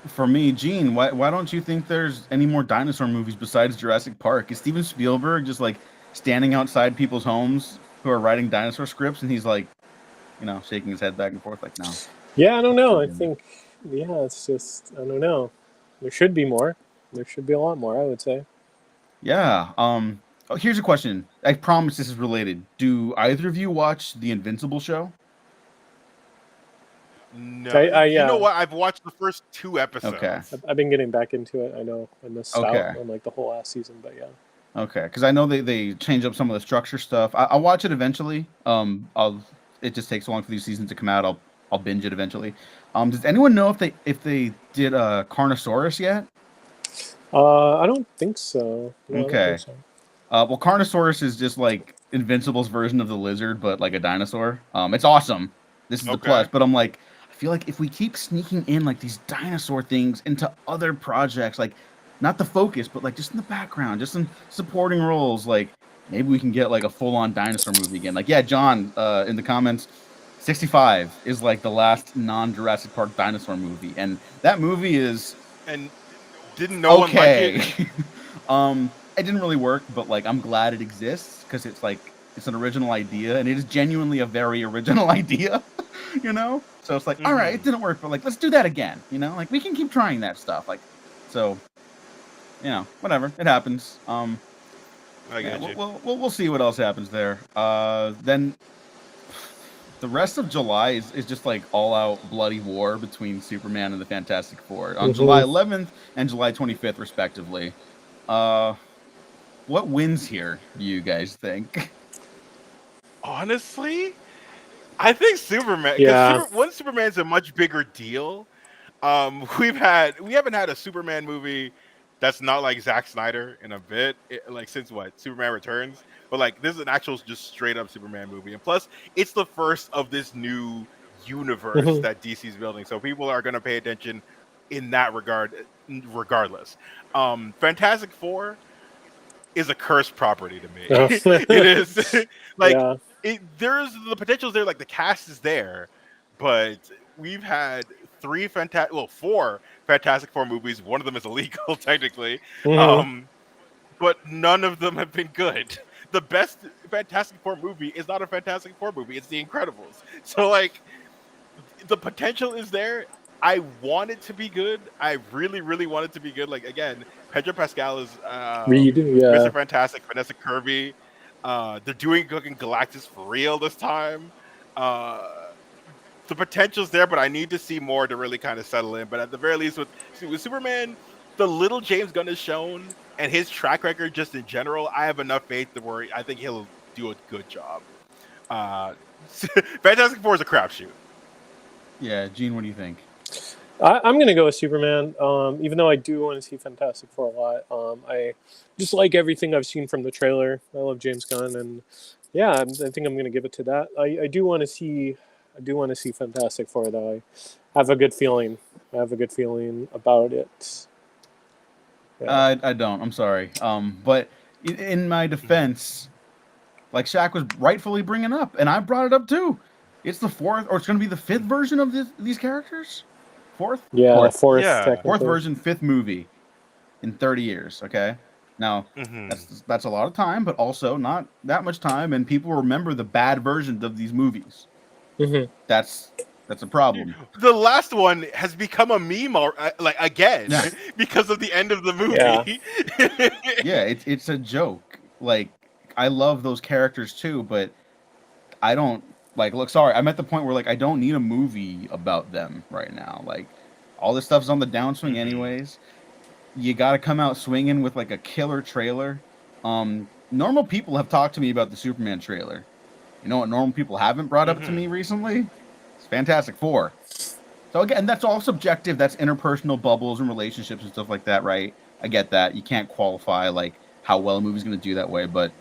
for me, Gene, why don't you think there's any more dinosaur movies besides Jurassic Park? Is Steven Spielberg just like standing outside people's homes who are writing dinosaur scripts, and he's like, shaking his head back and forth, like, no. Yeah, I don't know. I think, yeah, it's just, I don't know. There should be more. There should be a lot more, I would say. Yeah. Here's a question. I promise this is related. Do either of you watch the Invincible show? No, you know what? I've watched the first 2 episodes. Okay. I've been getting back into it. I know I missed out on like the whole last season, but yeah. Okay, because I know they change up some of the structure stuff. I'll watch it eventually. It just takes so long for these seasons to come out. I'll binge it eventually. Does anyone know if they did Carnosaurus yet? I don't think so. No, Okay. I don't think so. Well, Carnosaurus is just like Invincible's version of the lizard, but like a dinosaur. It's awesome. This is the plus, but I'm like, I feel like if we keep sneaking in like these dinosaur things into other projects, like not the focus, but like just in the background, just in supporting roles, like maybe we can get like a full-on dinosaur movie again. Like, yeah, John, in the comments, 65 is like the last non-Jurassic Park dinosaur movie, and that movie is and didn't no one like it. It didn't really work, but like I'm glad it exists because it's an original idea, and it is genuinely a very original idea, So it's like, all right, it didn't work, but like let's do that again, Like we can keep trying that stuff, like so. Whatever, it happens. I get you. We'll see what else happens there. Then the rest of July is just like all out bloody war between Superman and the Fantastic Four on July 11th and July 25th, respectively. What wins here, do you guys think? Honestly, I think Superman. Yeah. One, Superman's a much bigger deal. We haven't had a Superman movie that's not like Zack Snyder in a bit, since what, Superman Returns. But like this is an actual just straight up Superman movie, and plus it's the first of this new universe that DC's building, so people are gonna pay attention in that regard, regardless. Fantastic Four is a cursed property to me. It is like there's the potential's there, like the cast is there, but we've had 4 Fantastic Four movies. One of them is illegal, technically, but none of them have been good. The best Fantastic Four movie is not a Fantastic Four movie; it's The Incredibles. So, like, the potential is there. I want it to be good. I really, really want it to be good. Like, again, Pedro Pascal is Mr. Fantastic, Vanessa Kirby. They're doing fucking Galactus for real this time. The potential's there, but I need to see more to really kind of settle in. But at the very least, with Superman, the little James Gunn has shown and his track record just in general, I have enough faith to where I think he'll do a good job. Fantastic Four is a crapshoot. Yeah, Gene, what do you think? I'm going to go with Superman, even though I do want to see Fantastic Four a lot. I just like everything I've seen from the trailer. I love James Gunn, and yeah, I think I'm going to give it to that. I do want to see Fantastic Four, though. I have a good feeling. About it. Yeah. I don't. I'm sorry. But in my defense, like Shaq was rightfully bringing up, and I brought it up too. It's the 4th, or it's going to be the 5th version of these characters. 4th? Yeah, 4th. Yeah. 4th version, 5th movie in 30 years. Okay. Now that's a lot of time, but also not that much time, and people remember the bad versions of these movies. That's a problem. The last one has become a meme, again, because of the end of the movie. Yeah, it's a joke. Like, I love those characters too, but I don't look. Sorry, I'm at the point where like I don't need a movie about them right now. Like, all this stuff's on the downswing anyways. You got to come out swinging with like a killer trailer. Normal people have talked to me about the Superman trailer. You know what normal people haven't brought up to me recently? It's Fantastic Four. So again, that's all subjective. That's interpersonal bubbles and relationships and stuff like that, right? I get that you can't qualify like how well a movie's going to do that way, but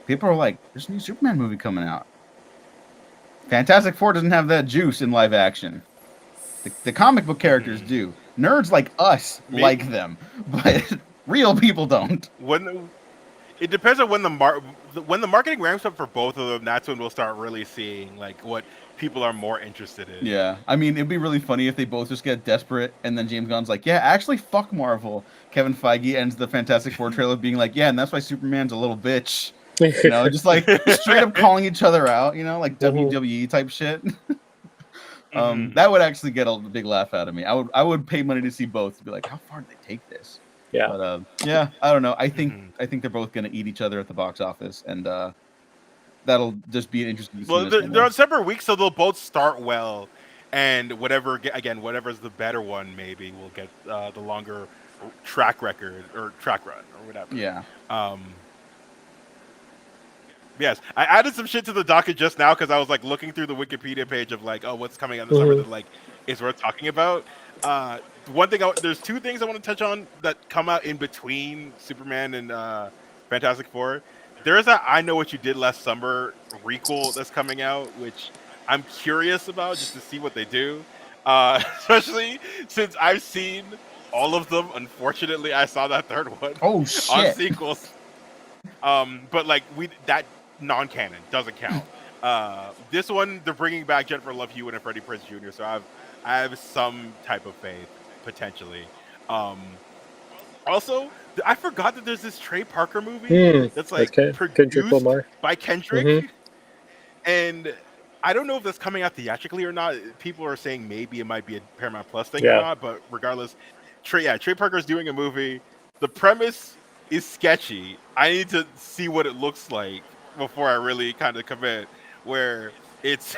people are like, "There's a new Superman movie coming out." Fantastic Four doesn't have that juice in live action. The comic book characters do. Nerds like us like them, but real people don't. It depends on when the marketing ramps up for both of them. That's when we'll start really seeing like what people are more interested in. Yeah, I mean, it'd be really funny if they both just get desperate, and then James Gunn's like, "Yeah, actually, fuck Marvel." Kevin Feige ends the Fantastic Four trailer being like, "Yeah, and that's why Superman's a little bitch." You know, just like straight up calling each other out. You know, like WWE type shit. That would actually get a big laugh out of me. I would pay money to see both to be like, how far did they take this? Yeah. But yeah, I don't know. I think they're both gonna eat each other at the box office, and that'll just be an interesting. Well, they're on separate weeks, so they'll both start well, and whatever's the better one, maybe will get the longer track record or track run or whatever. Yeah. Yes, I added some shit to the docket just now because I was like looking through the Wikipedia page of like, oh, what's coming out in the summer that like is worth talking about. There's two things I want to touch on that come out in between Superman and Fantastic Four. There is that I Know What You Did Last Summer requel that's coming out, which I'm curious about just to see what they do. Especially since I've seen all of them. Unfortunately, I saw that third one. Oh shit! On sequels. But like that non-canon doesn't count. This one they're bringing back Jennifer Love Hewitt and Freddie Prinze Jr. So I have some type of faith potentially. Also, I forgot that there's this Trey Parker movie that's like produced by Kendrick, and I don't know if that's coming out theatrically or not. People are saying maybe it might be a Paramount Plus thing or not, but regardless, Trey Parker's doing a movie. The premise is sketchy. I need to see what it looks like before I really kind of commit. Where it's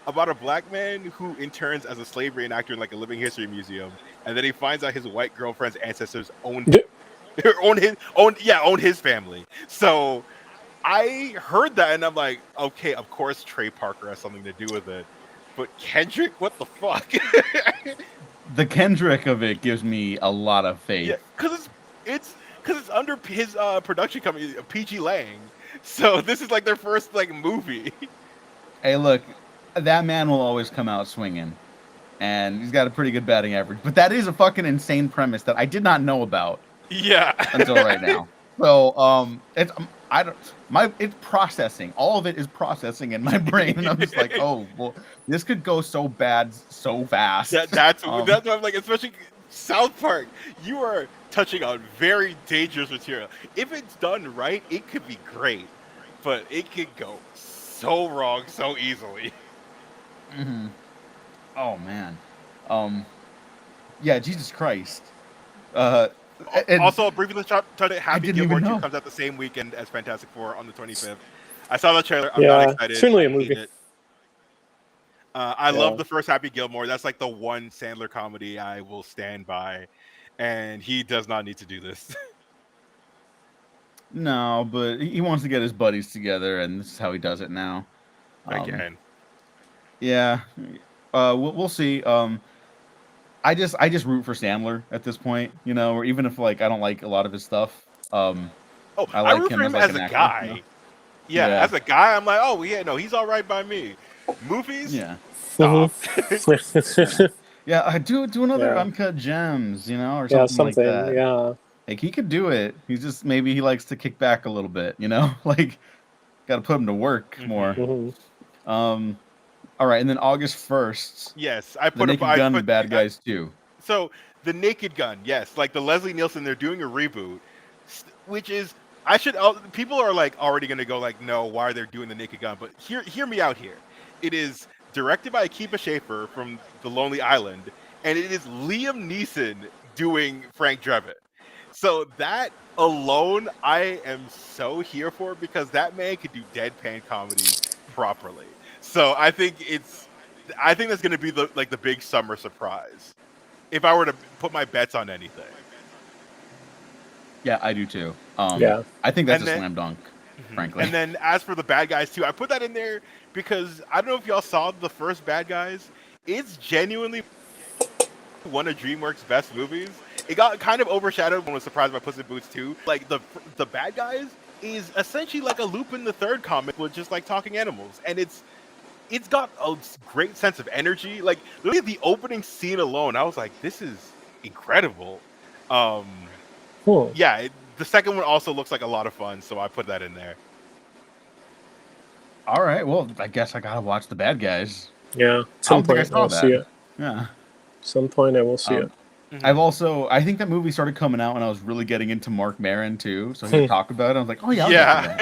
about a black man who interns as a slave reenactor in like a living history museum, and then he finds out his white girlfriend's ancestors own his family. So I heard that and I'm like, okay, of course Trey Parker has something to do with it, but Kendrick, what the fuck? The Kendrick of it gives me a lot of faith. Yeah, because it's under his production company, PG Lang. So this is like their first like movie. Hey, look, that man will always come out swinging, and he's got a pretty good batting average. But that is a fucking insane premise that I did not know about. Yeah. Until right now. So it's processing. All of it is processing in my brain, and I'm just like, oh, well, this could go so bad so fast. That's what I'm like, especially South Park. You are touching on very dangerous material. If it's done right, it could be great, but it could go so wrong so easily. Mm-hmm. Oh man. Yeah, Jesus Christ. Also, briefly touch on it. Happy Gilmore 2 comes out the same weekend as Fantastic Four on the 25th. I saw the trailer. I'm not excited. Certainly a movie. I love the first Happy Gilmore. That's like the one Sandler comedy I will stand by, and he does not need to do this. No, but he wants to get his buddies together, and this is how he does it now. Again. Yeah, we'll see. I just root for Sandler at this point, you know, or even if like I don't like a lot of his stuff. I like root for him as a guy. You know? Yeah, as a guy, I'm like, oh yeah, no, he's all right by me. Movies, stop. Yeah, I do another Uncut Gems, you know, or something like that. Yeah, like he could do it. He's just maybe he likes to kick back a little bit, you know, like got to put him to work more. All right, and then August 1st. Yes, I put the Naked Gun and Bad Guys 2. So the Naked Gun, yes, like the Leslie Nielsen, they're doing a reboot, which is people are like already gonna go like, no, why are they doing the Naked Gun? But hear me out here. It is directed by Akiva Schaffer from The Lonely Island, and it is Liam Neeson doing Frank Drebin. So that alone, I am so here for, because that man could do deadpan comedy properly. So I think that's going to be the big summer surprise, if I were to put my bets on anything. Yeah, I do too. I think that's a slam dunk, frankly. And then as for the Bad Guys too, I put that in there because I don't know if y'all saw the first Bad Guys. It's genuinely one of DreamWorks' best movies. It got kind of overshadowed when I was surprised by Puss in Boots 2. Like the bad guys is essentially like a Lupin the Third comic with just like talking animals, and it's got a great sense of energy. Like literally the opening scene alone, I was like, this is incredible. Um, yeah, the second one also looks like a lot of fun, so I put that in there. All right, well, I guess I gotta watch The Bad Guys. Yeah, some point I'll see it. Yeah, some point I will see it. I think that movie started coming out when I was really getting into Mark Maron too. So he talked about it. I was like, oh yeah,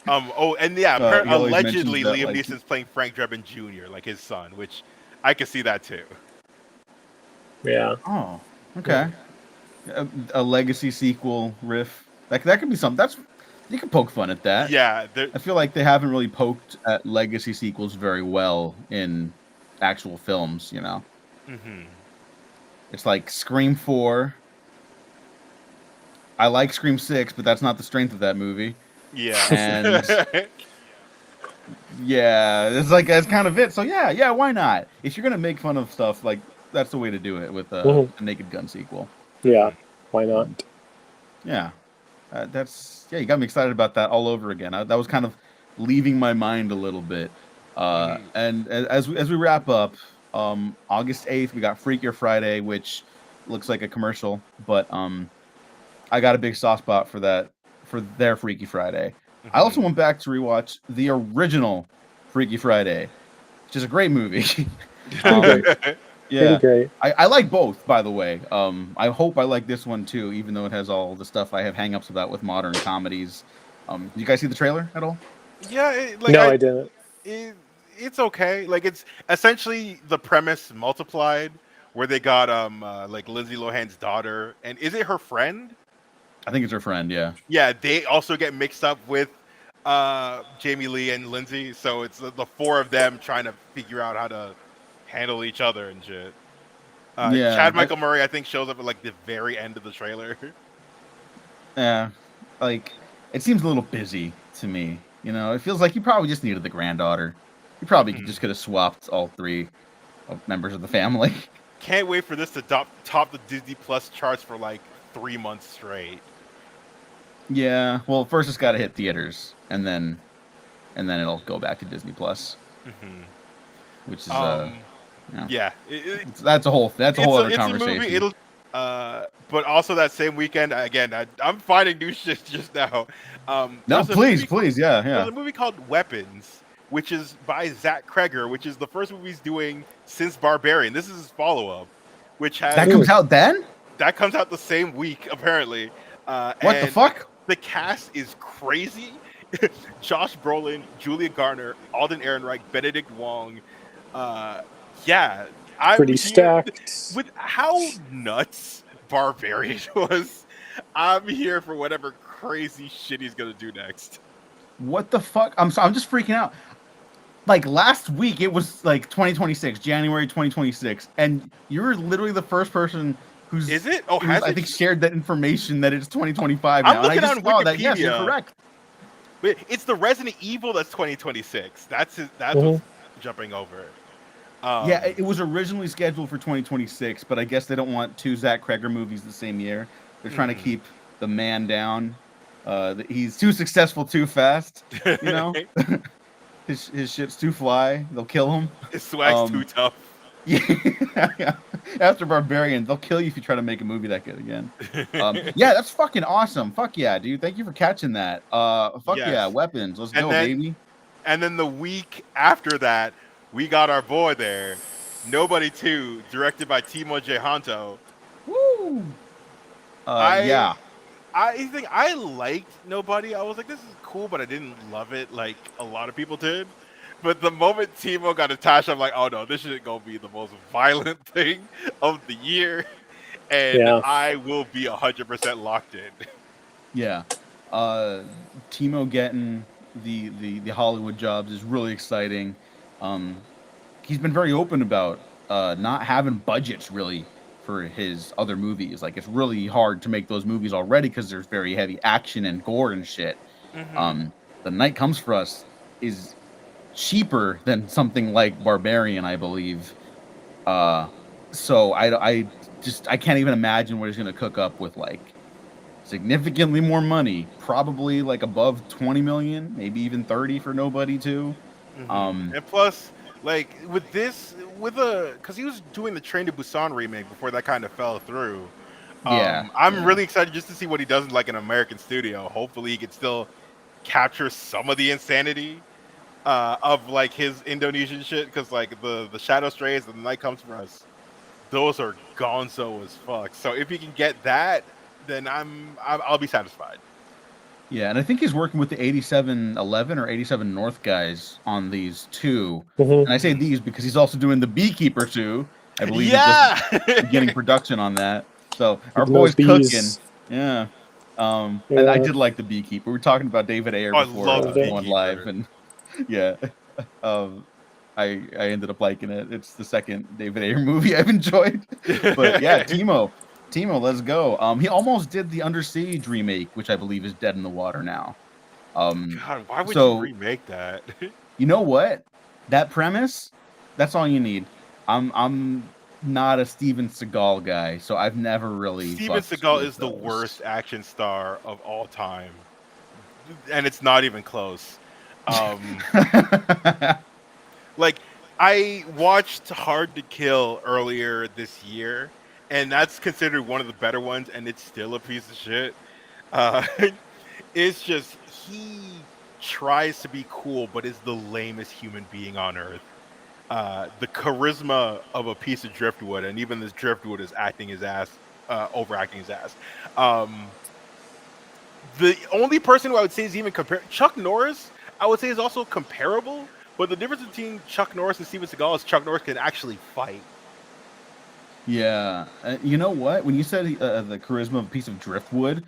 allegedly Liam Neeson's playing Frank Drebin Jr., like his son, which I could see that too. Yeah. Oh, okay. Yeah. A legacy sequel riff. That could be something. You can poke fun at that. Yeah. I feel like they haven't really poked at legacy sequels very well in actual films, you know? Mm-hmm. It's like Scream 4. I like Scream 6, but that's not the strength of that movie. Yeah. And yeah, that's kind of it. So yeah, why not? If you're gonna make fun of stuff, like that's the way to do it with a Naked Gun sequel. Yeah, why not? Yeah, you got me excited about that all over again. That was kind of leaving my mind a little bit. And as we wrap up, August 8th we got Freakier Friday, which looks like a commercial, but I got a big soft spot for their Freaky Friday. I also went back to rewatch the original Freaky Friday, which is a great movie. Yeah, great. I like both, by the way. I hope I like this one too, even though it has all the stuff I have hang-ups about with modern comedies. Did you guys see the trailer at all? Yeah, I didn't. It's okay. Like it's essentially the premise multiplied, where they got like Lindsay Lohan's daughter, and is it her friend? I think it's her friend. Yeah. Yeah, they also get mixed up with Jamie Lee and Lindsay, so it's the four of them trying to figure out how to handle each other and shit. Chad Michael Murray, I think, shows up at like the very end of the trailer. Yeah, like it seems a little busy to me. You know, it feels like you probably just needed the granddaughter. You probably just could have swapped all three members of the family. Can't wait for this to top the Disney Plus charts for like 3 months straight. Yeah, well, first it's got to hit theaters, and then it'll go back to Disney Plus, which is that's a whole other conversation. Movie, but also that same weekend, again, I'm finding new shit just now. No, please, yeah. There's a movie called Weapons, which is by Zach Kreger, which is the first movie he's doing since Barbarian. This is his follow-up, which has... That comes out then? That comes out the same week, apparently. What the fuck? The cast is crazy. Josh Brolin, Julia Garner, Alden Ehrenreich, Benedict Wong. I'm pretty stacked. With how nuts Barbarian was, I'm here for whatever crazy shit he's gonna do next. What the fuck? I'm just freaking out. Like last week, it was like 2026, January 2026, and you're literally the first person who's I think shared that information that it's 2025 now. I'm looking on Wikipedia. That, yes, you're correct. But it's the Resident Evil that's 2026. That's what's jumping over. Yeah, it was originally scheduled for 2026, but I guess they don't want two Zach Kreger movies the same year. They're trying to keep the man down. He's too successful too fast, you know? His shit's too fly. They'll kill him. His swag's too tough. Yeah. After Barbarian, they'll kill you if you try to make a movie that good again. Yeah, that's fucking awesome. Fuck yeah, dude. Thank you for catching that. Yeah, Weapons. Let's go, baby. And then the week after that, we got our boy there, Nobody 2, directed by Timo J. Woo! I think I liked Nobody. I was like, this is cool, but I didn't love it like a lot of people did. But the moment Timo got attached, I'm like, oh no, this isn't going to be the most violent thing of the year. And I will be 100% locked in. Yeah. Timo getting the Hollywood jobs is really exciting. He's been very open about not having budgets really for his other movies. Like it's really hard to make those movies already because there's very heavy action and gore and shit. The Night Comes for Us is cheaper than something like Barbarian, I believe. So I can't even imagine what he's gonna cook up with like significantly more money, probably like above 20 million, maybe even 30 for Nobody too. And plus, like with this, because he was doing the Train to Busan remake before that kind of fell through. Yeah, I'm yeah. really excited just to see what he does in like an American studio. Hopefully, he can still capture some of the insanity of like his Indonesian shit. Because like the Shadow Strays and the Night Comes for Us, those are gonzo as fuck. So if he can get that, then I'll be satisfied. Yeah, and I think he's working with the 8711 or 87 North guys on these two. And I say Mhm. these because he's also doing the Beekeeper 2. I believe he's just Yeah. beginning production on that. So our Feeding those boy's cooking. bees. Yeah. And I Yeah, did like the Beekeeper. We were talking about David Ayer I before love the loved it. going live, Beekeeper. and yeah. Um I ended up liking it. It's the second David Ayer movie I've enjoyed. But yeah, Timo, let's go. He almost did the Under Siege remake, which I believe is dead in the water now. God, why would you So remake that? you know what? That premise, that's all you need. I'm not a Steven Seagal guy, so I've never really Steven fucked Seagal with is the those. worst action star of all time, and it's not even close. Um, like I watched Hard to Kill earlier this year, and that's considered one of the better ones, and it's still a piece of shit. Uh, it's just he tries to be cool, but is the lamest human being on earth. The charisma of a piece of driftwood, and even this driftwood is acting his ass, overacting his ass. Um, the only person who I would say is even Chuck Norris, I would say is also comparable, but the difference between Chuck Norris and Steven Seagal is Chuck Norris can actually fight. Yeah, you know what? When you said the charisma of a piece of driftwood,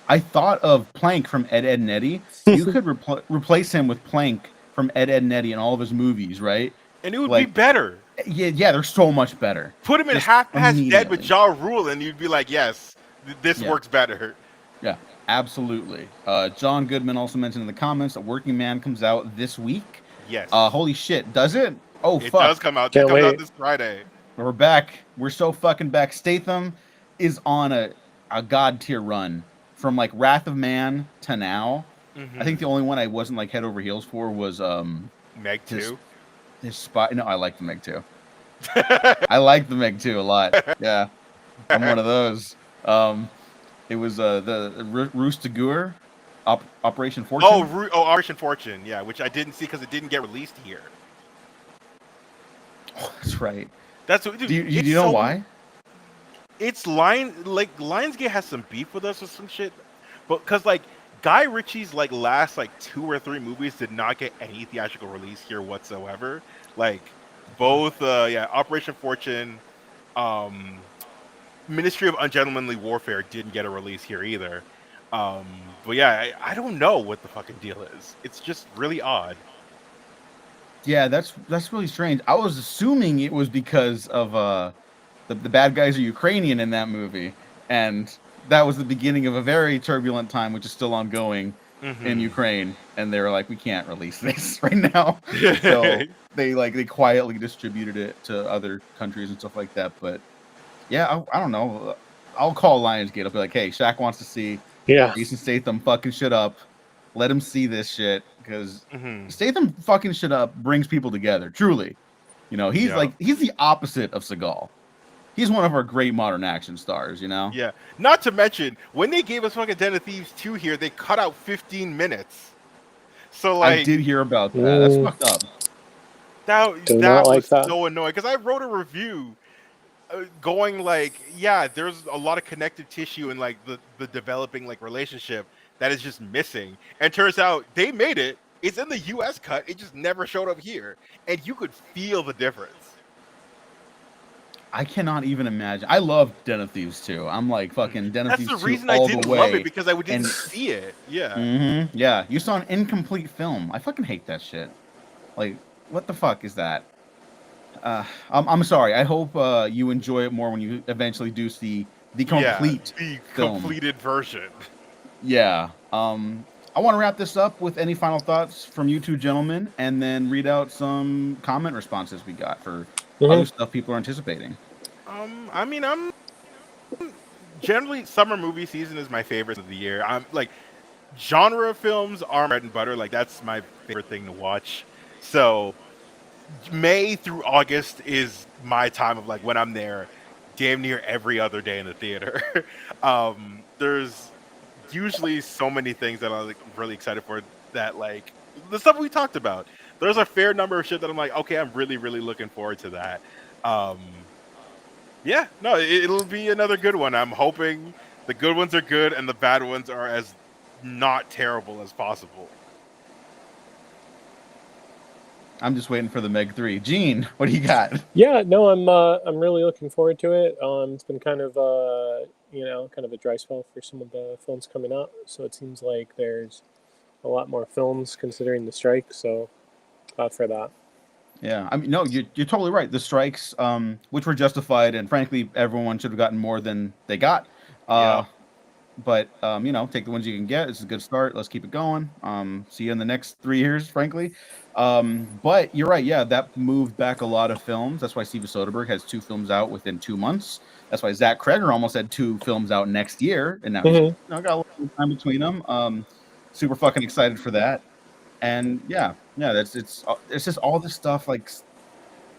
I thought of Plank from Ed, Ed and Eddie. You could replace him with Plank from Ed, Ed and Eddie in all of his movies, right? And it would be Like, better. yeah, they're so much better. Put him in Just Half Past Dead with immediately. Ja Rule, and you'd be like, yes, this Yeah. works better. Yeah, absolutely. John Goodman also mentioned in the comments that Working Man comes out this week. Yes, Holy shit, does it? Oh it does fuck, come out. It Can't comes out wait. this Friday. we're back. We're so fucking back. Statham is on a god tier run from like Wrath of Man to now. I think the Hmm. only one I wasn't like head over heels for was Meg his 2. his spot. No, I like the Meg too. I like the Meg too a lot. Yeah, I'm one of those. It was the Roost Tagur, Operation Oh, Fortune. Operation Fortune, yeah, which I didn't see because it didn't get released here. Oh, that's right. That's what, dude. Do It's you know so why? it's like Lionsgate has some beef with us or some shit, but because like Guy Ritchie's like last like 2 or 3 movies did not get any theatrical release here whatsoever. Like both, yeah, Operation Fortune, um, Ministry of Ungentlemanly Warfare didn't get a release here either. But yeah, I don't know what the fucking deal is. It's just really odd. Yeah, that's really strange. I was assuming it was because of the bad guys are Ukrainian in that movie, and that was the beginning of a very turbulent time, which is still ongoing in Hmm. Ukraine. And they were like, we can't release this right now, so they quietly distributed it to other countries and stuff like that. But yeah, I don't know. I'll call Lionsgate. I'll be like, hey, Shaq wants to see Yeah. Jason Statham fucking shit up. Let him see this shit because Hmm. Statham fucking shit up brings people together. Truly, you know, Yeah. he's the opposite of Seagal. He's one of our great modern action stars. You know. Yeah. Not to mention, when they gave us fucking Den of Thieves 2 here, they cut out 15 minutes. So I like did hear about that. That's Mm, fucked up. do not that like was that. so annoying because I wrote a review going like, yeah, there's a lot of connective tissue in like the developing like relationship that is just missing. And turns out they made it. It's in the US cut. It just never showed up here. And you could feel the difference. I cannot even imagine. I love Den of Thieves too. I'm like Mhm. fucking Den of That's Thieves the 2 reason I all the didn't love it way. because I didn't And see it. Yeah. yeah, you saw an incomplete film. I fucking hate that shit. Like, what the fuck is that? I'm sorry. I hope you enjoy it more when you eventually do see the Yeah, complete the film. completed version. Yeah. I want to wrap this up with any final thoughts from you two gentlemen, and then read out some comment responses we got for other stuff people are anticipating? I mean, I'm generally summer movie season is my favorite of the year. I'm like genre films are bread and butter. Like that's my favorite thing to watch. So May through August is my time of like when I'm there damn near every other day in the theater. There's usually so many things that I'm like really excited for that like the stuff we talked about. There's a fair number of shit that I'm like, okay, I'm really, really looking forward to that. Yeah, no, it'll be another good one. I'm hoping the good ones are good and the bad ones are as not terrible as possible. I'm just waiting for the Meg 3. Gene, what do you got? Yeah, no, I'm really looking forward to it. It's been kind of kind of a dry spell for some of the films coming out, so it seems like there's a lot more films considering the strike. So glad for that. Yeah, I mean, no, you're totally right. The strikes, which were justified, and frankly, everyone should have gotten more than they got. Yeah. But take the ones you can get. It's a good start. Let's keep it going. See you in the next 3 years, frankly. But you're right. Yeah, that moved back a lot of films. That's why Steven Soderbergh has 2 films out within 2 months. That's why Zach Kreger almost had 2 films out next year, and now he's got a little time between them. Super fucking excited for that. And yeah, it's just all this stuff like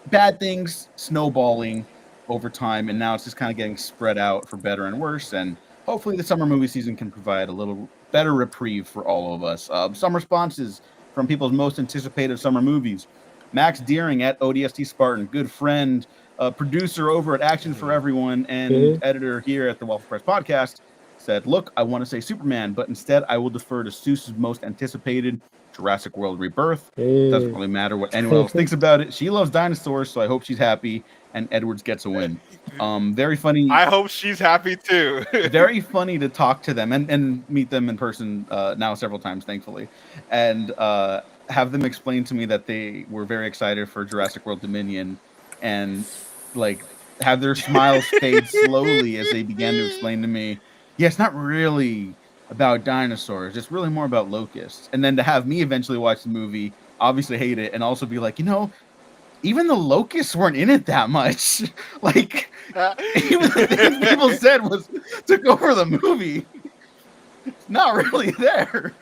bad things snowballing over time, and now it's just kind of getting spread out for better and worse. And hopefully, the summer movie season can provide a little better reprieve for all of us. Some responses from people's most anticipated summer movies: Max Deering at ODST Spartan, good friend, producer over at Action for Everyone, and editor here at the Waffle Press Podcast, said, "Look, I want to say Superman, but instead I will defer to Seuss's most anticipated Jurassic World Rebirth. Doesn't really matter what anyone else thinks about it. She loves dinosaurs, so I hope she's happy, and Edwards gets a win." Very funny. I hope she's happy too. Very funny to talk to them and meet them in person now several times, thankfully, and have them explain to me that they were very excited for Jurassic World Dominion, and like have their smiles fade slowly as they began to explain to me, yeah, it's not really about dinosaurs. It's really more about locusts. And then to have me eventually watch the movie, obviously hate it, and also be like, even the locusts weren't in it that much. Like, even the things people said took over the movie. It's not really there.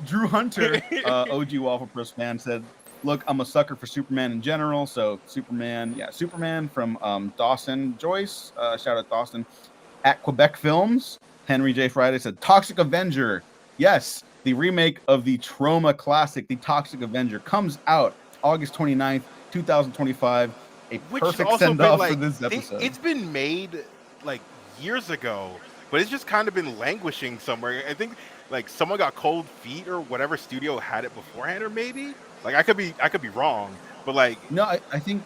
Drew Hunter, OG Waffle Press fan, said, "Look, I'm a sucker for Superman in general. So Superman from Dawson Joyce. Shout out Dawson. At Quebec Films, Henry J. Friday said, Toxic Avenger. Yes, the remake of the Trauma classic, The Toxic Avenger, comes out August 29th, 2025. A perfect send-off for this episode. It's been made like years ago, but it's just kind of been languishing somewhere. I think like someone got cold feet or whatever studio had it beforehand, or maybe like I could be wrong, but like no, I think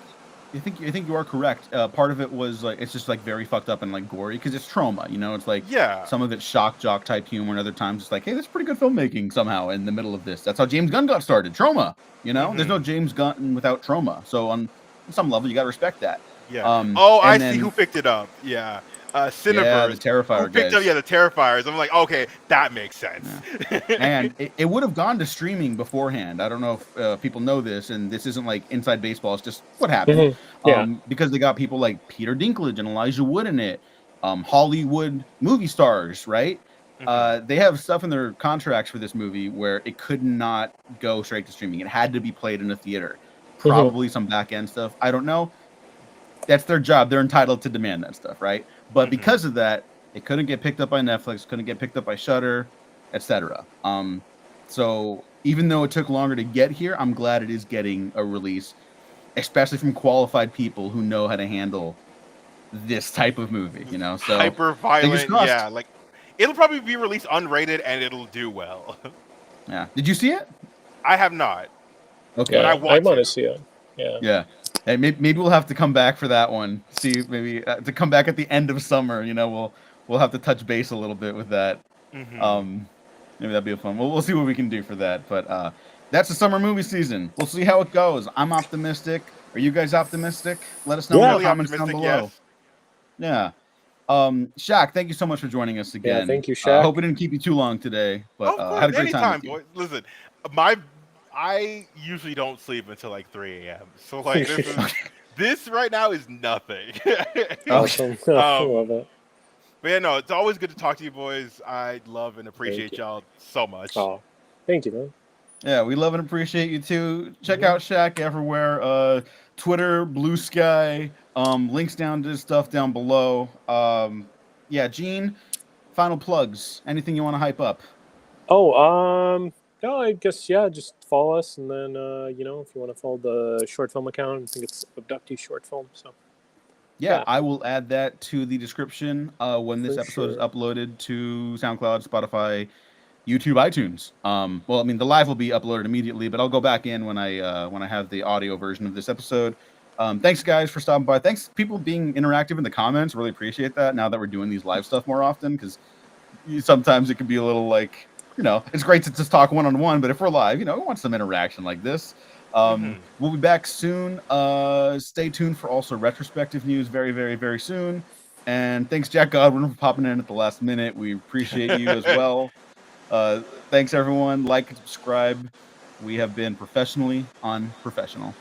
you are correct. Part of it was like it's just like very fucked up and like gory because it's Trauma. It's like some of it's shock jock type humor, and other times it's like, hey, that's pretty good filmmaking somehow in the middle of this. That's how James Gunn got started. Trauma. There's no James Gunn without Trauma. So on some level, you got to respect that. Yeah. I see who picked it up. Yeah. Cineverse. Yeah, the Terrifier who picked guys. Up, the Terrifiers. I'm like, okay, that makes sense. Yeah. And it would have gone to streaming beforehand. I don't know if people know this, and this isn't like inside baseball. It's just what happened. Because they got people like Peter Dinklage and Elijah Wood in it, Hollywood movie stars, right? They have stuff in their contracts for this movie where it could not go straight to streaming. It had to be played in a theater. Probably some back end stuff. I don't know. That's their job. They're entitled to demand that stuff, right? But because of that, it couldn't get picked up by Netflix, couldn't get picked up by Shudder, etc. So even though it took longer to get here, I'm glad it is getting a release, especially from qualified people who know how to handle this type of movie. So hyper violent. Yeah, like it'll probably be released unrated and it'll do well. Yeah. Did you see it? I have not. Okay. Yeah, I want to see it. Yeah. Yeah. Hey, maybe we'll have to come back for that one. See, maybe to come back at the end of summer. We'll have to touch base a little bit with that. Maybe that'd be a fun. We'll see what we can do for that. But that's the summer movie season. We'll see how it goes. I'm optimistic. Are you guys optimistic? Let us know in the comments down below. Yes. Yeah. Shak, thank you so much for joining us again. Yeah, thank you, Shak. I hope we didn't keep you too long today, but had a great time with you. Boy. Listen, This right now is nothing. Awesome. I love it. But yeah, no, it's always good to talk to you boys. I love and appreciate y'all so much. Oh, thank you, man. Yeah, we love and appreciate you too. Check Mhm. out Shak everywhere. Twitter, Blue Sky. Links down to his stuff down below. Yeah, Gene. Final plugs. Anything you want to hype up? Oh, no, I guess just follow us, and then if you want to follow the short film account, I think it's Abductee Short Film. So Yeah, Yeah. I will add that to the description when this For episode is sure. uploaded to SoundCloud, Spotify, YouTube, iTunes. Well, I mean, the live will be uploaded immediately, but I'll go back in when I have the audio version of this episode. Thanks, guys, for stopping by. Thanks, people being interactive in the comments. Really appreciate that. Now that we're doing these live stuff more often, because sometimes it can be a little like, it's great to just talk one-on-one, but if we're live, we want some interaction like this. We'll be back soon. Stay tuned for also retrospective news very, very, very soon. And thanks, Jack Godwin, for popping in at the last minute. We appreciate you as well. Thanks, everyone. Like and subscribe. We have been professionally unprofessional.